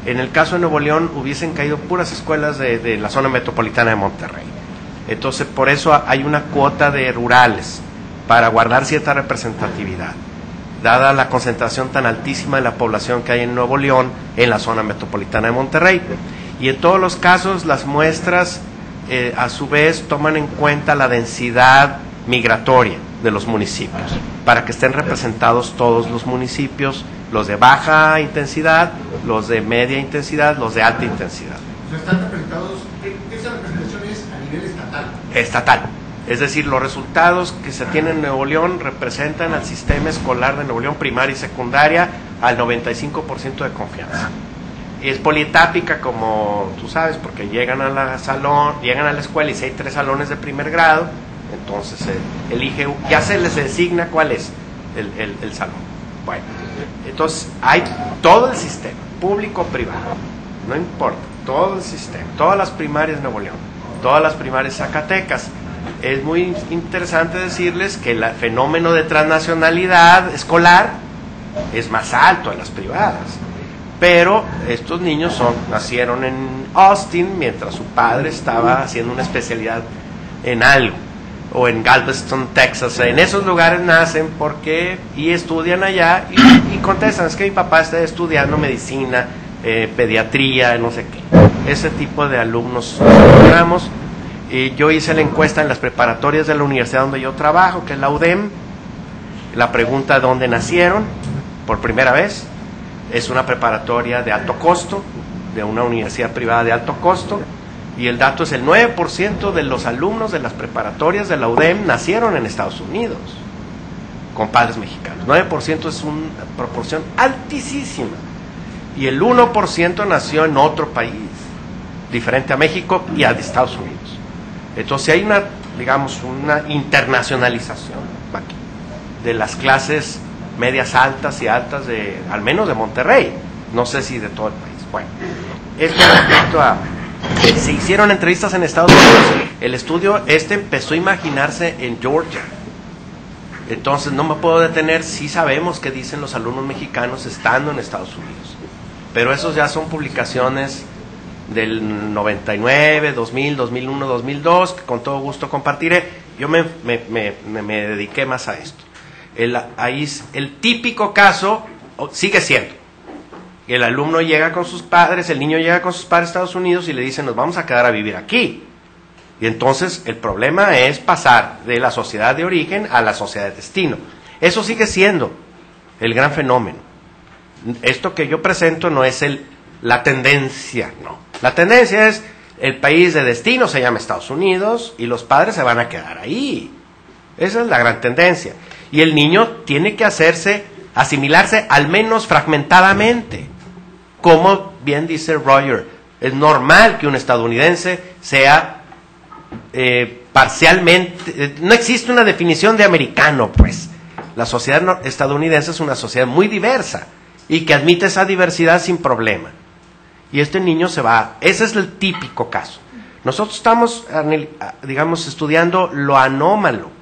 en el caso de Nuevo León hubiesen caído puras escuelas de la zona metropolitana de Monterrey. Entonces, por eso hay una cuota de rurales, para guardar cierta representatividad, dada la concentración tan altísima de la población que hay en Nuevo León, en la zona metropolitana de Monterrey. Y en todos los casos, las muestras, a su vez, toman en cuenta la densidad migratoria de los municipios, para que estén representados todos los municipios, los de baja intensidad, los de media intensidad, los de alta intensidad. ¿Están representados? ¿Esa representación es a nivel estatal? Estatal. Es decir, los resultados que se tienen en Nuevo León representan al sistema escolar de Nuevo León, primaria y secundaria, al 95% de confianza. Es polietápica, como tú sabes, porque llegan a la escuela, y si hay 3 salones de primer grado, entonces elige, ya se les designa cuál es el salón. Bueno, entonces hay todo el sistema, público o privado, no importa, todo el sistema, todas las primarias de Nuevo León, todas las primarias Zacatecas. Es muy interesante decirles que el fenómeno de transnacionalidad escolar es más alto en las privadas, pero estos niños nacieron en Austin mientras su padre estaba haciendo una especialidad en algo, o en Galveston, Texas. En esos lugares nacen y estudian allá y contestan, es que mi papá está estudiando medicina, pediatría, no sé qué. ese tipo de alumnos logramos. Yo hice la encuesta en las preparatorias de la universidad donde yo trabajo, que es la UDEM. La pregunta ¿dónde nacieron? Por primera vez. Es una preparatoria de alto costo, de una universidad privada de alto costo, y el dato es el 9% de los alumnos de las preparatorias de la UDEM nacieron en Estados Unidos, con padres mexicanos. 9% es una proporción altísima, y el 1% nació en otro país, diferente a México y a Estados Unidos. Entonces hay una, digamos, una internacionalización aquí de las clases medias altas y altas de, al menos de Monterrey, no sé si de todo el país. Bueno, esto respecto a, se hicieron entrevistas en Estados Unidos, el estudio empezó a imaginarse en Georgia, entonces no me puedo detener, sí sabemos qué dicen los alumnos mexicanos estando en Estados Unidos, pero esos ya son publicaciones del 99, 2000, 2001, 2002, que con todo gusto compartiré. Yo me dediqué más a esto. El típico caso sigue siendo, el alumno llega con sus padres, el niño llega con sus padres a Estados Unidos y le dicen, nos vamos a quedar a vivir aquí. Y entonces el problema es pasar de la sociedad de origen a la sociedad de destino. Eso sigue siendo el gran fenómeno. Esto que yo presento no es la tendencia, no. La tendencia es el país de destino se llama Estados Unidos y los padres se van a quedar ahí. Esa es la gran tendencia. Y el niño tiene que asimilarse al menos fragmentadamente. Como bien dice Roger, es normal que un estadounidense sea parcialmente, no existe una definición de americano, pues. La sociedad estadounidense es una sociedad muy diversa y que admite esa diversidad sin problema. Y este niño se va, ese es el típico caso. Nosotros estamos, digamos, estudiando lo anómalo.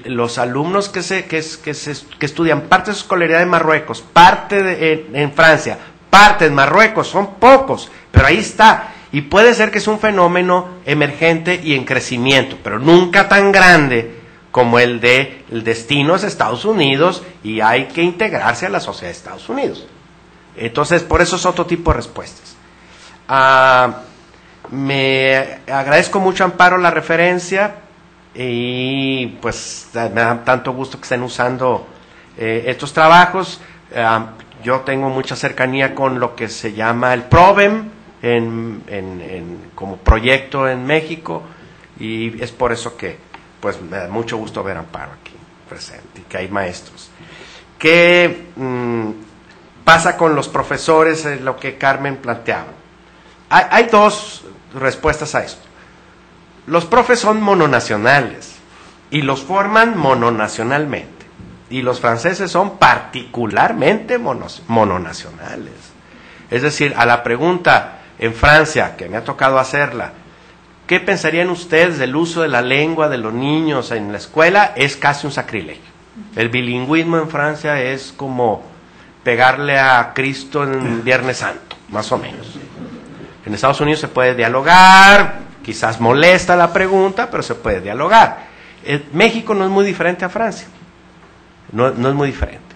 Los alumnos que estudian parte de su escolaridad en Marruecos, parte en Francia, parte en Marruecos, son pocos, pero ahí está. Y puede ser que es un fenómeno emergente y en crecimiento, pero nunca tan grande como el destino es Estados Unidos y hay que integrarse a la sociedad de Estados Unidos. Entonces, por eso es otro tipo de respuestas. Me agradezco mucho, Amparo, la referencia y pues me da tanto gusto que estén usando estos trabajos. Yo tengo mucha cercanía con lo que se llama el PROVEM como proyecto en México y es por eso que pues me da mucho gusto ver a Amparo aquí presente y que hay maestros. ¿Qué pasa con los profesores? Lo que Carmen planteaba. Hay dos respuestas a esto. Los profes son mononacionales y los forman mononacionalmente. Y los franceses son particularmente mononacionales. Es decir, a la pregunta en Francia, que me ha tocado hacerla, ¿qué pensarían ustedes del uso de la lengua de los niños en la escuela? Es casi un sacrilegio. El bilingüismo en Francia es como pegarle a Cristo en Viernes Santo, más o menos. En Estados Unidos se puede dialogar, quizás molesta la pregunta, pero se puede dialogar. México no es muy diferente a Francia, no es muy diferente.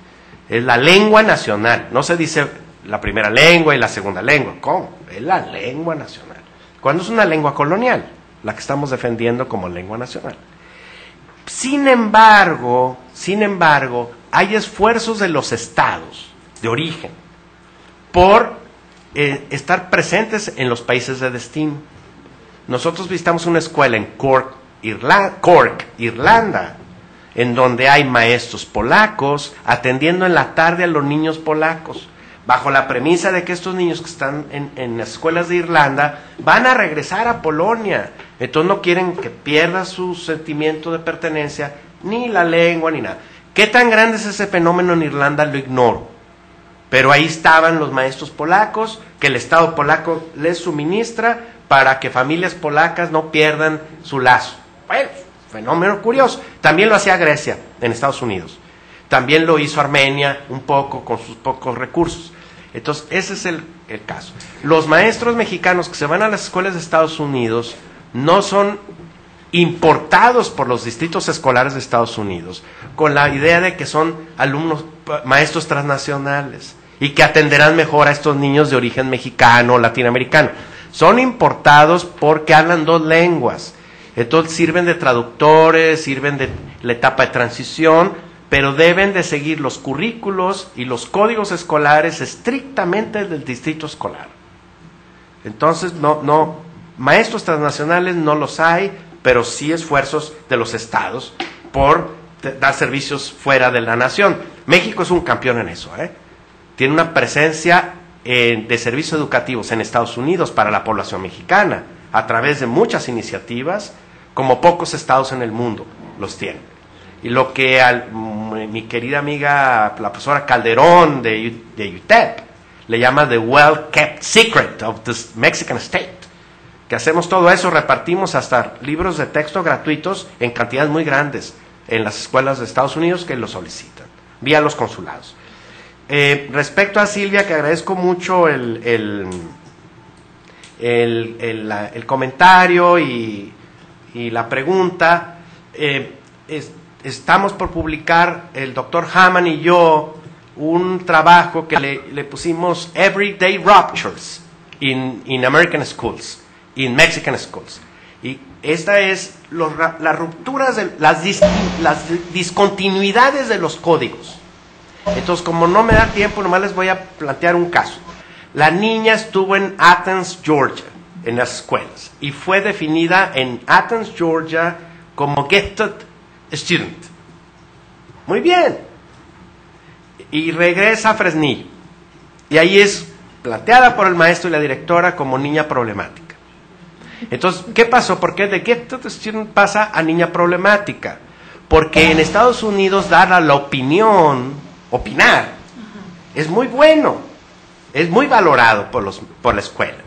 Es la lengua nacional, no se dice la primera lengua y la segunda lengua, ¿cómo? Es la lengua nacional. Cuando es una lengua colonial, la que estamos defendiendo como lengua nacional. Sin embargo, hay esfuerzos de los estados de origen por estar presentes en los países de destino. Nosotros visitamos una escuela en Cork, Irlanda, en donde hay maestros polacos atendiendo en la tarde a los niños polacos, bajo la premisa de que estos niños que están en las escuelas de Irlanda van a regresar a Polonia, entonces no quieren que pierda su sentimiento de pertenencia, ni la lengua, ni nada. ¿Qué tan grande es ese fenómeno en Irlanda? Lo ignoro, pero ahí estaban los maestros polacos, que el Estado polaco les suministra para que familias polacas no pierdan su lazo. Bueno, fenómeno curioso. También lo hacía Grecia en Estados Unidos. También lo hizo Armenia un poco con sus pocos recursos. Entonces, ese es el caso. Los maestros mexicanos que se van a las escuelas de Estados Unidos no son importados por los distritos escolares de Estados Unidos, con la idea de que son alumnos, maestros transnacionales. y que atenderán mejor a estos niños de origen mexicano o latinoamericano. Son importados porque hablan 2 lenguas, entonces sirven de traductores, sirven de la etapa de transición, pero deben de seguir los currículos y los códigos escolares estrictamente del distrito escolar. Entonces, maestros transnacionales no los hay, pero sí esfuerzos de los estados por dar servicios fuera de la nación. México es un campeón en eso, Tiene una presencia de servicios educativos en Estados Unidos para la población mexicana, a través de muchas iniciativas, como pocos estados en el mundo los tienen. Y lo que mi querida amiga, la profesora Calderón de UTEP, le llama the well-kept secret of the Mexican state, que hacemos todo eso, repartimos hasta libros de texto gratuitos en cantidades muy grandes en las escuelas de Estados Unidos que lo solicitan, vía los consulados. Respecto a Silvia, que agradezco mucho el comentario y la pregunta, estamos por publicar, el doctor Hamann y yo, un trabajo que le pusimos Everyday Ruptures in American Schools, in Mexican Schools. Y esta es las rupturas, las discontinuidades de los códigos. Entonces, como no me da tiempo, nomás les voy a plantear un caso. La niña estuvo en Athens, Georgia, en las escuelas, y fue definida en Athens, Georgia, como gifted student. Muy bien. Y regresa a Fresnillo. Y ahí es planteada por el maestro y la directora como niña problemática. Entonces, ¿qué pasó? ¿Por qué de gifted student pasa a niña problemática? Porque en Estados Unidos dar la opinión, opinar, es muy bueno, es muy valorado por la escuela.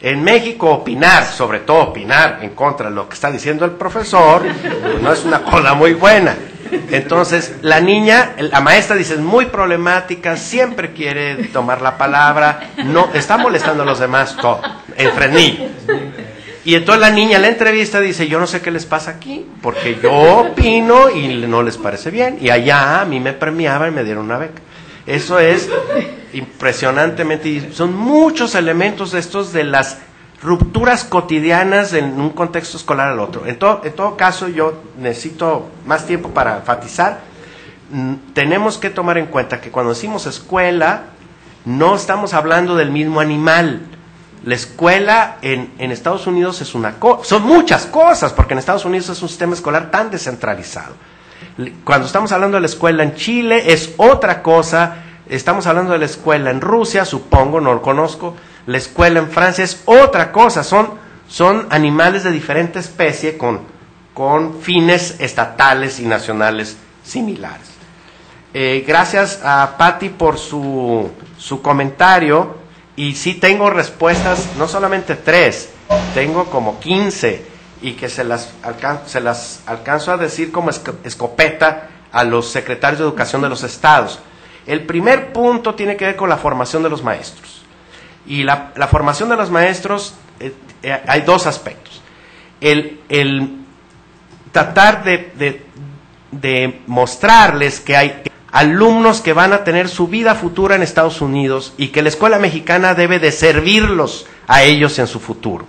En México opinar, sobre todo opinar en contra de lo que está diciendo el profesor, pues no es una cosa muy buena. Entonces, la niña, la maestra dice, es muy problemática, siempre quiere tomar la palabra, no está molestando a los demás todo, en Fresnillo. Y entonces la niña en la entrevista dice, yo no sé qué les pasa aquí, porque yo opino y no les parece bien, y allá a mí me premiaban y me dieron una beca. Eso es impresionantemente, y son muchos elementos de estos de las rupturas cotidianas en un contexto escolar al otro. En todo caso, yo necesito más tiempo para enfatizar. Tenemos que tomar en cuenta que cuando decimos escuela, no estamos hablando del mismo animal. La escuela en Estados Unidos es una cosa, son muchas cosas, porque en Estados Unidos es un sistema escolar tan descentralizado. Cuando estamos hablando de la escuela en Chile es otra cosa, estamos hablando de la escuela en Rusia, supongo, no lo conozco, la escuela en Francia es otra cosa, son animales de diferente especie con fines estatales y nacionales similares. Gracias a Patti por su comentario, y sí tengo respuestas, no solamente 3, tengo como 15, y que se las alcanzo a decir como escopeta a los secretarios de educación de los estados. El primer punto tiene que ver con la formación de los maestros. Y la formación de los maestros, hay 2 aspectos. El tratar de mostrarles que hay alumnos que van a tener su vida futura en Estados Unidos y que la escuela mexicana debe de servirlos a ellos en su futuro.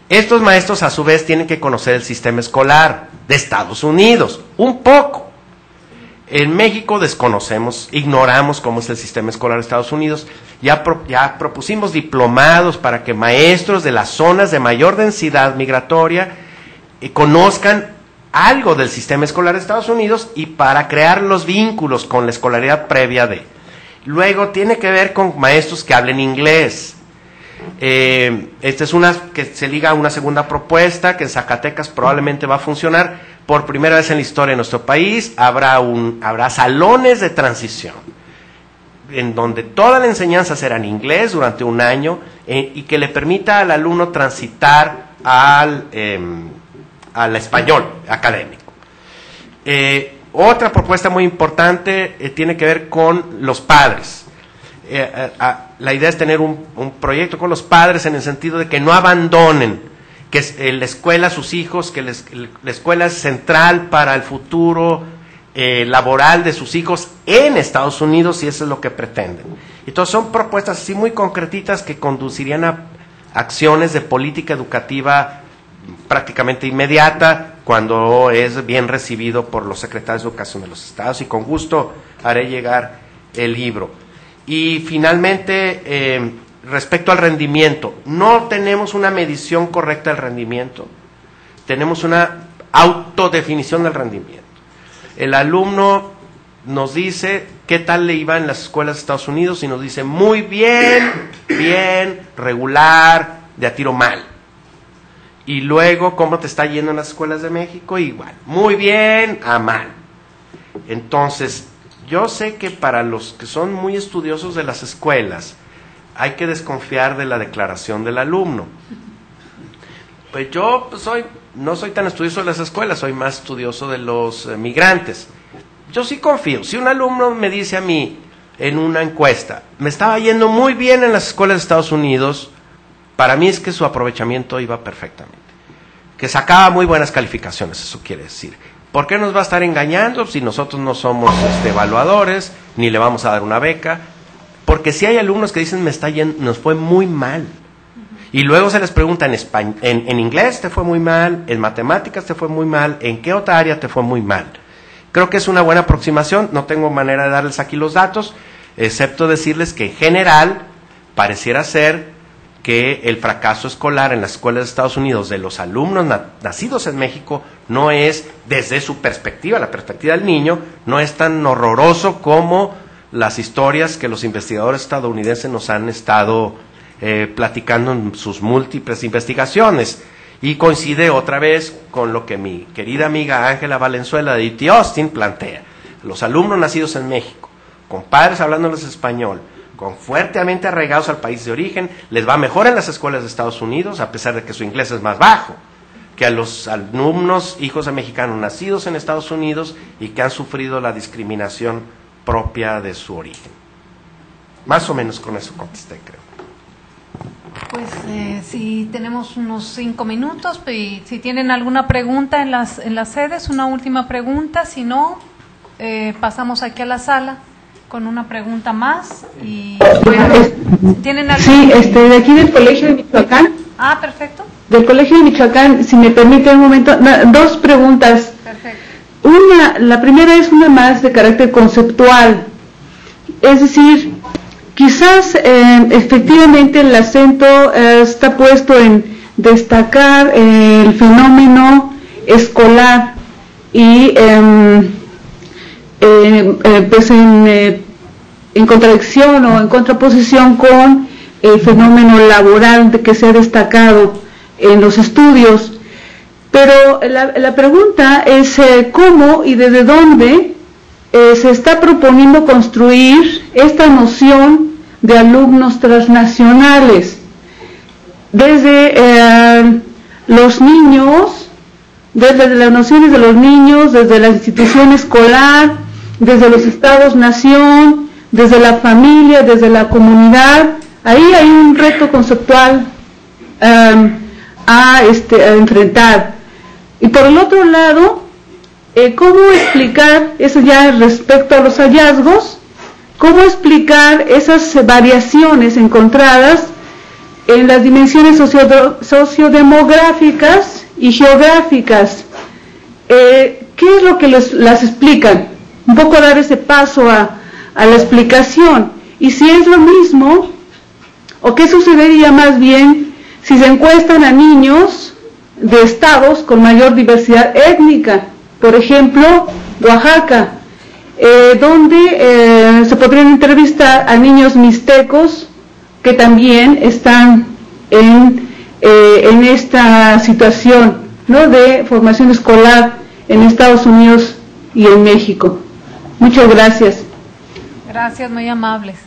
Estos maestros a su vez tienen que conocer el sistema escolar de Estados Unidos, un poco. En México desconocemos, ignoramos cómo es el sistema escolar de Estados Unidos. Ya propusimos diplomados para que maestros de las zonas de mayor densidad migratoria conozcan algo del sistema escolar de Estados Unidos y para crear los vínculos con la escolaridad previa de. Luego tiene que ver con maestros que hablen inglés. Esta es una que se liga a una segunda propuesta que en Zacatecas probablemente va a funcionar. Por primera vez en la historia de nuestro país habrá salones de transición en donde toda la enseñanza será en inglés durante un año y que le permita al alumno transitar al español académico. Otra propuesta muy importante tiene que ver con los padres. La idea es tener un proyecto con los padres en el sentido de que no abandonen, que la escuela a sus hijos, que la escuela es central para el futuro laboral de sus hijos en Estados Unidos, si eso es lo que pretenden. Entonces son propuestas así muy concretitas que conducirían a acciones de política educativa prácticamente inmediata cuando es bien recibido por los secretarios de Educación de los estados, y con gusto haré llegar el libro. Y finalmente, respecto al rendimiento, no tenemos una medición correcta del rendimiento, tenemos una autodefinición del rendimiento. El alumno nos dice qué tal le iba en las escuelas de Estados Unidos y nos dice muy bien, bien, regular, de a tiro mal. Y luego, ¿cómo te está yendo en las escuelas de México? Igual, muy bien a mal. Entonces, yo sé que para los que son muy estudiosos de las escuelas, hay que desconfiar de la declaración del alumno. Pues yo no soy tan estudioso de las escuelas, soy más estudioso de los migrantes. Yo sí confío. Si un alumno me dice a mí en una encuesta, me estaba yendo muy bien en las escuelas de Estados Unidos, para mí es que su aprovechamiento iba perfectamente, que sacaba muy buenas calificaciones, eso quiere decir. ¿Por qué nos va a estar engañando si nosotros no somos evaluadores, ni le vamos a dar una beca? Porque si hay alumnos que dicen, nos fue muy mal. Y luego se les pregunta en inglés te fue muy mal, en matemáticas te fue muy mal, ¿en qué otra área te fue muy mal? Creo que es una buena aproximación, no tengo manera de darles aquí los datos, excepto decirles que en general pareciera ser que el fracaso escolar en las escuelas de Estados Unidos de los alumnos nacidos en México no es, desde su perspectiva, la perspectiva del niño, no es tan horroroso como las historias que los investigadores estadounidenses nos han estado platicando en sus múltiples investigaciones. Y coincide otra vez con lo que mi querida amiga Ángela Valenzuela de IT Austin plantea. Los alumnos nacidos en México, con padres hablándoles español, con fuertemente arraigados al país de origen, les va mejor en las escuelas de Estados Unidos, a pesar de que su inglés es más bajo, que a los alumnos hijos de mexicanos nacidos en Estados Unidos y que han sufrido la discriminación propia de su origen. Más o menos con eso contesté, creo. Pues si tenemos unos 5 minutos, y si tienen alguna pregunta en las sedes, una última pregunta, si no, pasamos aquí a la sala con una pregunta más. Y bueno, ¿tienen alguna? Sí, de aquí del Colegio de Michoacán. Ah, perfecto. Del Colegio de Michoacán, si me permite un momento, dos preguntas. Perfecto. La primera es una más de carácter conceptual, es decir, quizás efectivamente el acento está puesto en destacar el fenómeno escolar y pues en contradicción o en contraposición con el fenómeno laboral que se ha destacado en los estudios. Pero la pregunta es cómo y desde dónde se está proponiendo construir esta noción de alumnos transnacionales. Desde los niños, desde las nociones de los niños, desde la institución escolar, desde los estados-nación, desde la familia, desde la comunidad. Ahí hay un reto conceptual a enfrentar. Y por el otro lado, ¿cómo explicar, eso ya respecto a los hallazgos, cómo explicar esas variaciones encontradas en las dimensiones sociodemográficas y geográficas? ¿Qué es lo que las explican? Un poco dar ese paso a la explicación. Y si es lo mismo, o qué sucedería más bien si se encuestan a niños de estados con mayor diversidad étnica, por ejemplo, Oaxaca, donde se podrían entrevistar a niños mixtecos que también están en esta situación, ¿no?, de formación escolar en Estados Unidos y en México. Muchas gracias. Gracias, muy amables.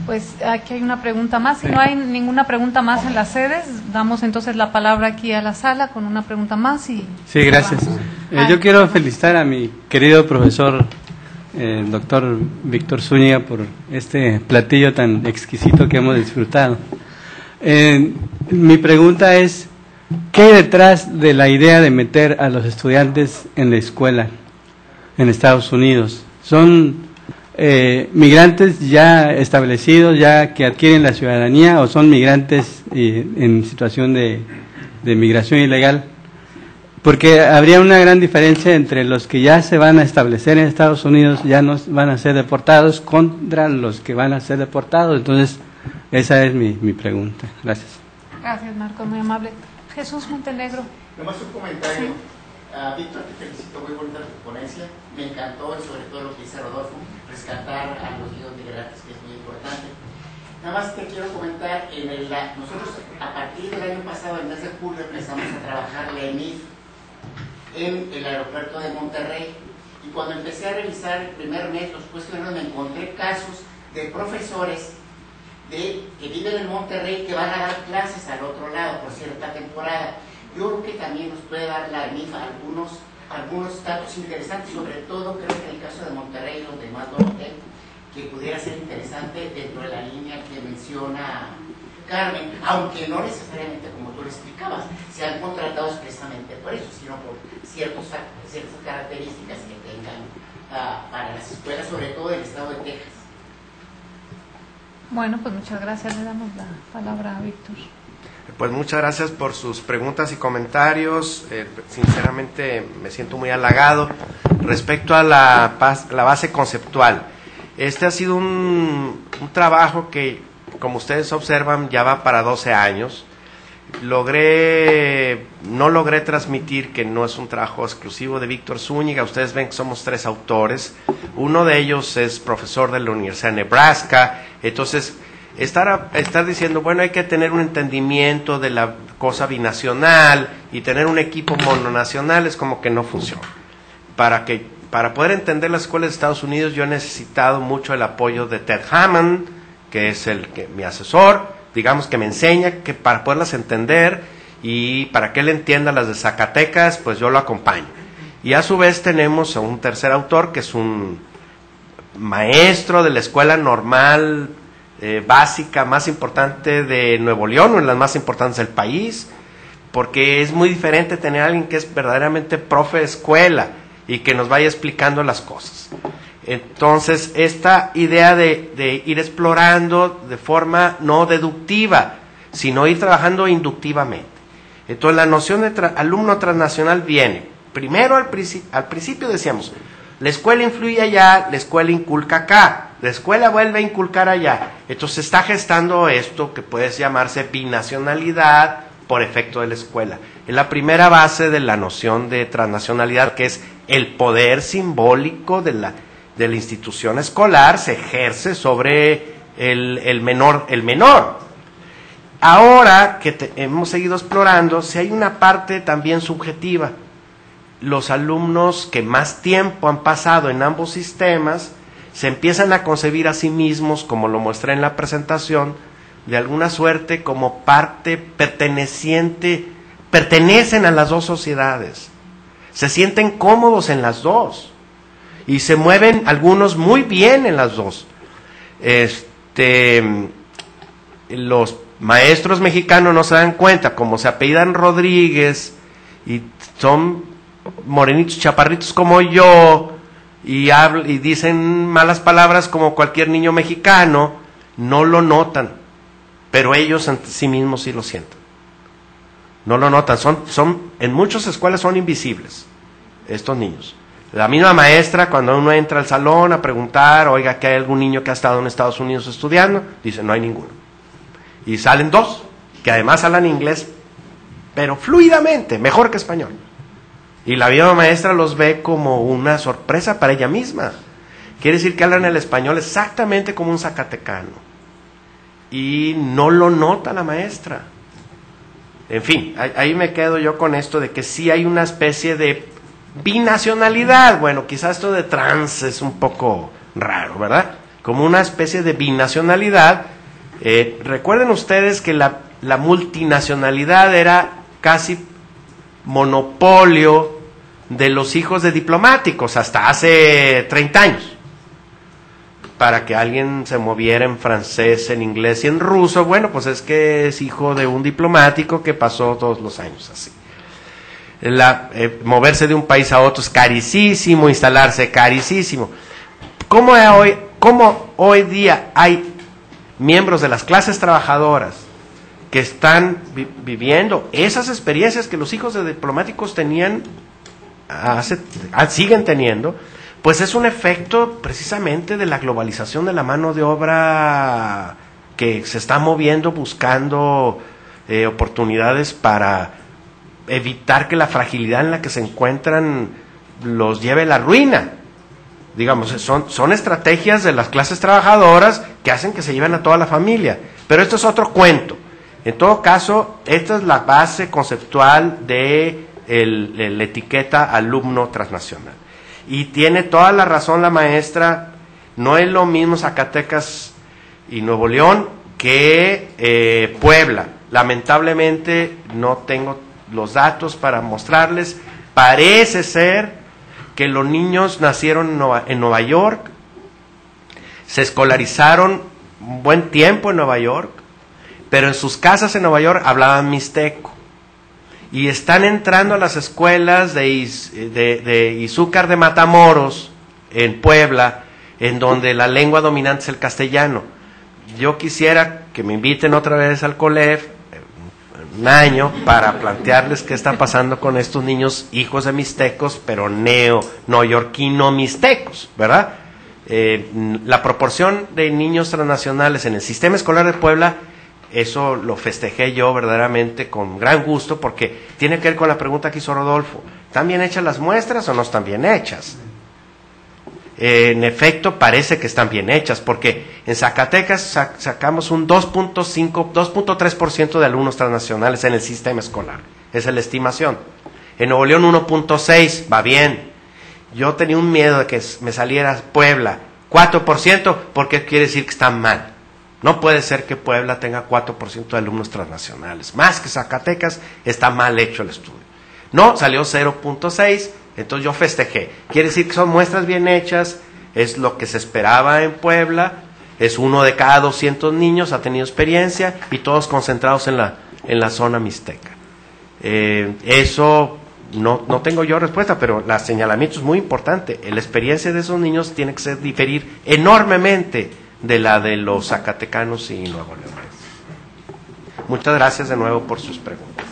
Pues aquí hay una pregunta más. Si no hay ninguna pregunta más en las sedes, damos entonces la palabra aquí a la sala con una pregunta más. Sí, gracias. Yo quiero felicitar a mi querido profesor, el doctor Víctor Zúñiga, por este platillo tan exquisito que hemos disfrutado. Mi pregunta es, ¿qué hay detrás de la idea de meter a los estudiantes en la escuela? en Estados Unidos. ¿Son migrantes ya establecidos, ya que adquieren la ciudadanía, o son migrantes en situación de migración ilegal? Porque habría una gran diferencia entre los que ya se van a establecer en Estados Unidos, ya no van a ser deportados, contra los que van a ser deportados. Entonces, esa es mi pregunta. Gracias. Gracias, Marco, muy amable. Jesús Montenegro. Nomás un comentario. Sí. Víctor, te felicito, muy bonita tu ponencia. Me encantó, y sobre todo lo que dice Rodolfo, rescatar a los niños migrantes, que es muy importante. Nada más te quiero comentar, nosotros a partir del año pasado, el mes de julio, empezamos a trabajar la EMIF en el aeropuerto de Monterrey, y cuando empecé a revisar el primer mes los cuestionarios, me encontré casos de profesores que viven en Monterrey que van a dar clases al otro lado por cierta temporada. Yo creo que también nos puede dar la EMIF algunos datos interesantes, sobre todo creo que en el caso de Monterrey y los demás hotel, que pudiera ser interesante dentro de la línea que menciona Carmen, aunque no necesariamente como tú lo explicabas, sean contratados precisamente por eso, sino por ciertas características que tengan para las escuelas, sobre todo del estado de Texas. Bueno, pues muchas gracias. Le damos la palabra a Víctor. Pues muchas gracias por sus preguntas y comentarios. Sinceramente me siento muy halagado. Respecto a la base conceptual, este ha sido un trabajo que, como ustedes observan, ya va para 12 años. No logré transmitir que no es un trabajo exclusivo de Víctor Zúñiga. Ustedes ven que somos 3 autores. Uno de ellos es profesor de la Universidad de Nebraska. Entonces, estar diciendo, bueno, hay que tener un entendimiento de la cosa binacional y tener un equipo mononacional es como que no funciona. Para poder entender las escuelas de Estados Unidos, yo he necesitado mucho el apoyo de Ted Hammond, que es mi asesor, digamos que me enseña que para poderlas entender, y para que él entienda las de Zacatecas, pues yo lo acompaño. Y a su vez tenemos a un tercer autor, que es un maestro de la escuela normal básica más importante de Nuevo León, una de las más importantes del país, porque es muy diferente tener a alguien que es verdaderamente profe de escuela y que nos vaya explicando las cosas. Entonces, esta idea de ir explorando de forma no deductiva, sino ir trabajando inductivamente. Entonces, la noción de alumno transnacional viene, primero al principio decíamos, la escuela influye allá, la escuela inculca acá, la escuela vuelve a inculcar allá. Entonces, se está gestando esto que puede llamarse binacionalidad por efecto de la escuela. Es la primera base de la noción de transnacionalidad, que es el poder simbólico de la institución escolar, se ejerce sobre el menor. Ahora que hemos seguido explorando, si hay una parte también subjetiva, los alumnos que más tiempo han pasado en ambos sistemas se empiezan a concebir a sí mismos, como lo mostré en la presentación, de alguna suerte como parte pertenecen a las dos sociedades, se sienten cómodos en las dos y se mueven algunos muy bien en las dos. Los maestros mexicanos no se dan cuenta, como se apellidan Rodríguez y son morenitos chaparritos como yo y dicen malas palabras como cualquier niño mexicano, no lo notan, pero ellos en sí mismos sí lo sienten. No lo notan, en muchas escuelas son invisibles estos niños. La misma maestra, cuando uno entra al salón a preguntar, oiga, ¿que hay algún niño que ha estado en Estados Unidos estudiando? Dice, no hay ninguno. Y salen 2, que además hablan inglés, pero fluidamente, mejor que español. Y la misma maestra los ve como una sorpresa para ella misma. Quiere decir que hablan el español exactamente como un zacatecano. Y no lo nota la maestra. En fin, ahí me quedo yo con esto de que sí hay una especie de binacionalidad. Bueno, quizás esto de trans es un poco raro, ¿verdad? Como una especie de binacionalidad. Recuerden ustedes que la multinacionalidad era casi monopolio de los hijos de diplomáticos hasta hace 30 años. Para que alguien se moviera en francés, en inglés y en ruso, bueno, pues es que es hijo de un diplomático que pasó todos los años así. moverse de un país a otro es carísimo, instalarse carísimo. ¿Cómo hoy día hay miembros de las clases trabajadoras que están viviendo esas experiencias que los hijos de diplomáticos tenían, siguen teniendo? Pues es un efecto precisamente de la globalización de la mano de obra que se está moviendo buscando oportunidades para evitar que la fragilidad en la que se encuentran los lleve a la ruina. Digamos, son estrategias de las clases trabajadoras que hacen que se lleven a toda la familia. Pero esto es otro cuento. En todo caso, esta es la base conceptual de la etiqueta alumno transnacional. Y tiene toda la razón la maestra, no es lo mismo Zacatecas y Nuevo León que Puebla. Lamentablemente no tengo los datos para mostrarles. Parece ser que los niños nacieron en Nueva York, se escolarizaron un buen tiempo en Nueva York, pero en sus casas en Nueva York hablaban mixteco. Y están entrando a las escuelas de Izúcar de Matamoros, en Puebla, en donde la lengua dominante es el castellano. Yo quisiera que me inviten otra vez al COLEF, un año, para plantearles qué está pasando con estos niños hijos de mixtecos, pero neoyorquino mixtecos, ¿verdad? La proporción de niños transnacionales en el sistema escolar de Puebla, eso lo festejé yo verdaderamente con gran gusto, porque tiene que ver con la pregunta que hizo Rodolfo. ¿Están bien hechas las muestras o no están bien hechas? En efecto, parece que están bien hechas, porque en Zacatecas sacamos un 2.3% de alumnos transnacionales en el sistema escolar. Esa es la estimación. En Nuevo León 1.6%, va bien. Yo tenía un miedo de que me saliera Puebla 4%, porque quiere decir que está mal. No puede ser que Puebla tenga 4% de alumnos transnacionales. Más que Zacatecas, está mal hecho el estudio. No, salió 0.6%, entonces yo festejé. Quiere decir que son muestras bien hechas, es lo que se esperaba en Puebla, es 1 de cada 200 niños ha tenido experiencia y todos concentrados en la zona mixteca. Eso no tengo yo respuesta, pero el señalamiento es muy importante. La experiencia de esos niños tiene que diferir enormemente de la de los zacatecanos y nuevo leoneses. Muchas gracias de nuevo por sus preguntas.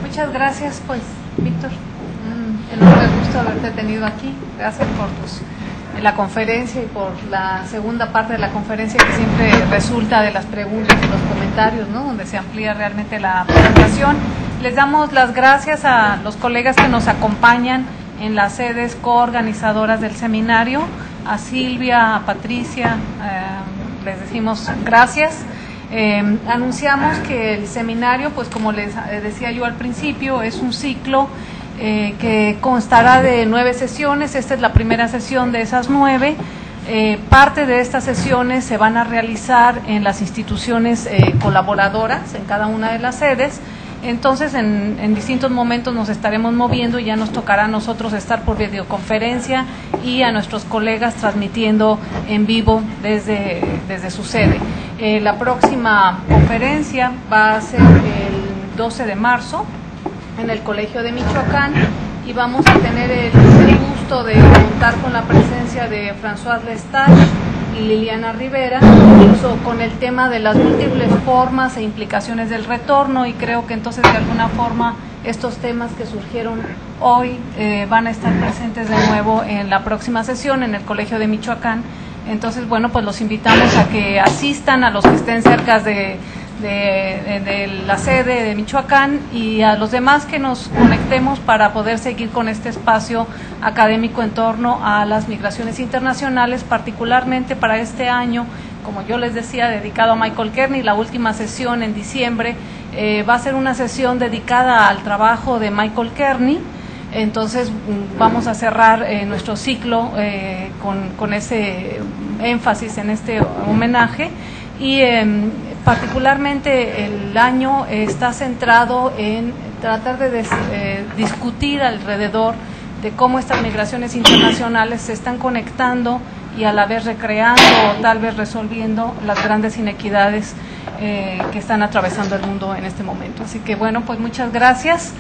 Muchas gracias, pues, Víctor. Enorme gusto haberte tenido aquí. Gracias por la conferencia y por la segunda parte de la conferencia, que siempre resulta de las preguntas y los comentarios, ¿no?, donde se amplía realmente la presentación. Les damos las gracias a los colegas que nos acompañan en las sedes coorganizadoras del seminario, a Silvia, a Patricia, les decimos gracias. Anunciamos que el seminario, pues como les decía yo al principio, es un ciclo que constará de 9 sesiones. Esta es la primera sesión de esas 9. Parte de estas sesiones se van a realizar en las instituciones colaboradoras, en cada una de las sedes. Entonces, en distintos momentos nos estaremos moviendo y ya nos tocará a nosotros estar por videoconferencia y a nuestros colegas transmitiendo en vivo desde su sede. La próxima conferencia va a ser el 12 de marzo en el Colegio de Michoacán, y vamos a tener el gusto de contar con la presencia de François Lestat y Liliana Rivera, incluso con el tema de las múltiples formas e implicaciones del retorno, y creo que entonces de alguna forma estos temas que surgieron hoy van a estar presentes de nuevo en la próxima sesión en el Colegio de Michoacán. Entonces, bueno, pues los invitamos a que asistan, a los que estén cerca de la sede de Michoacán, y a los demás que nos conectemos para poder seguir con este espacio académico en torno a las migraciones internacionales, particularmente para este año, como yo les decía, dedicado a Michael Kearney. La última sesión en diciembre va a ser una sesión dedicada al trabajo de Michael Kearney. Entonces vamos a cerrar nuestro ciclo con ese énfasis en este homenaje, y particularmente el año está centrado en tratar de discutir alrededor de cómo estas migraciones internacionales se están conectando y a la vez recreando o tal vez resolviendo las grandes inequidades que están atravesando el mundo en este momento. Así que bueno, pues muchas gracias,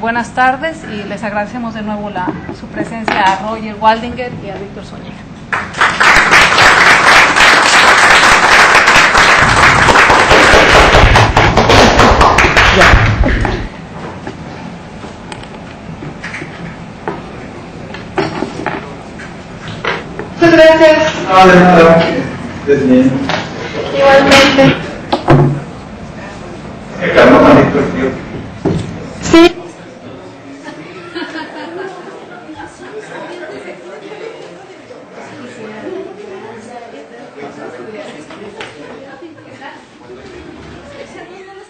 buenas tardes y les agradecemos de nuevo su presencia a Roger Waldinger y a Víctor Zúñiga. Muchas gracias. No, de nada. Igualmente.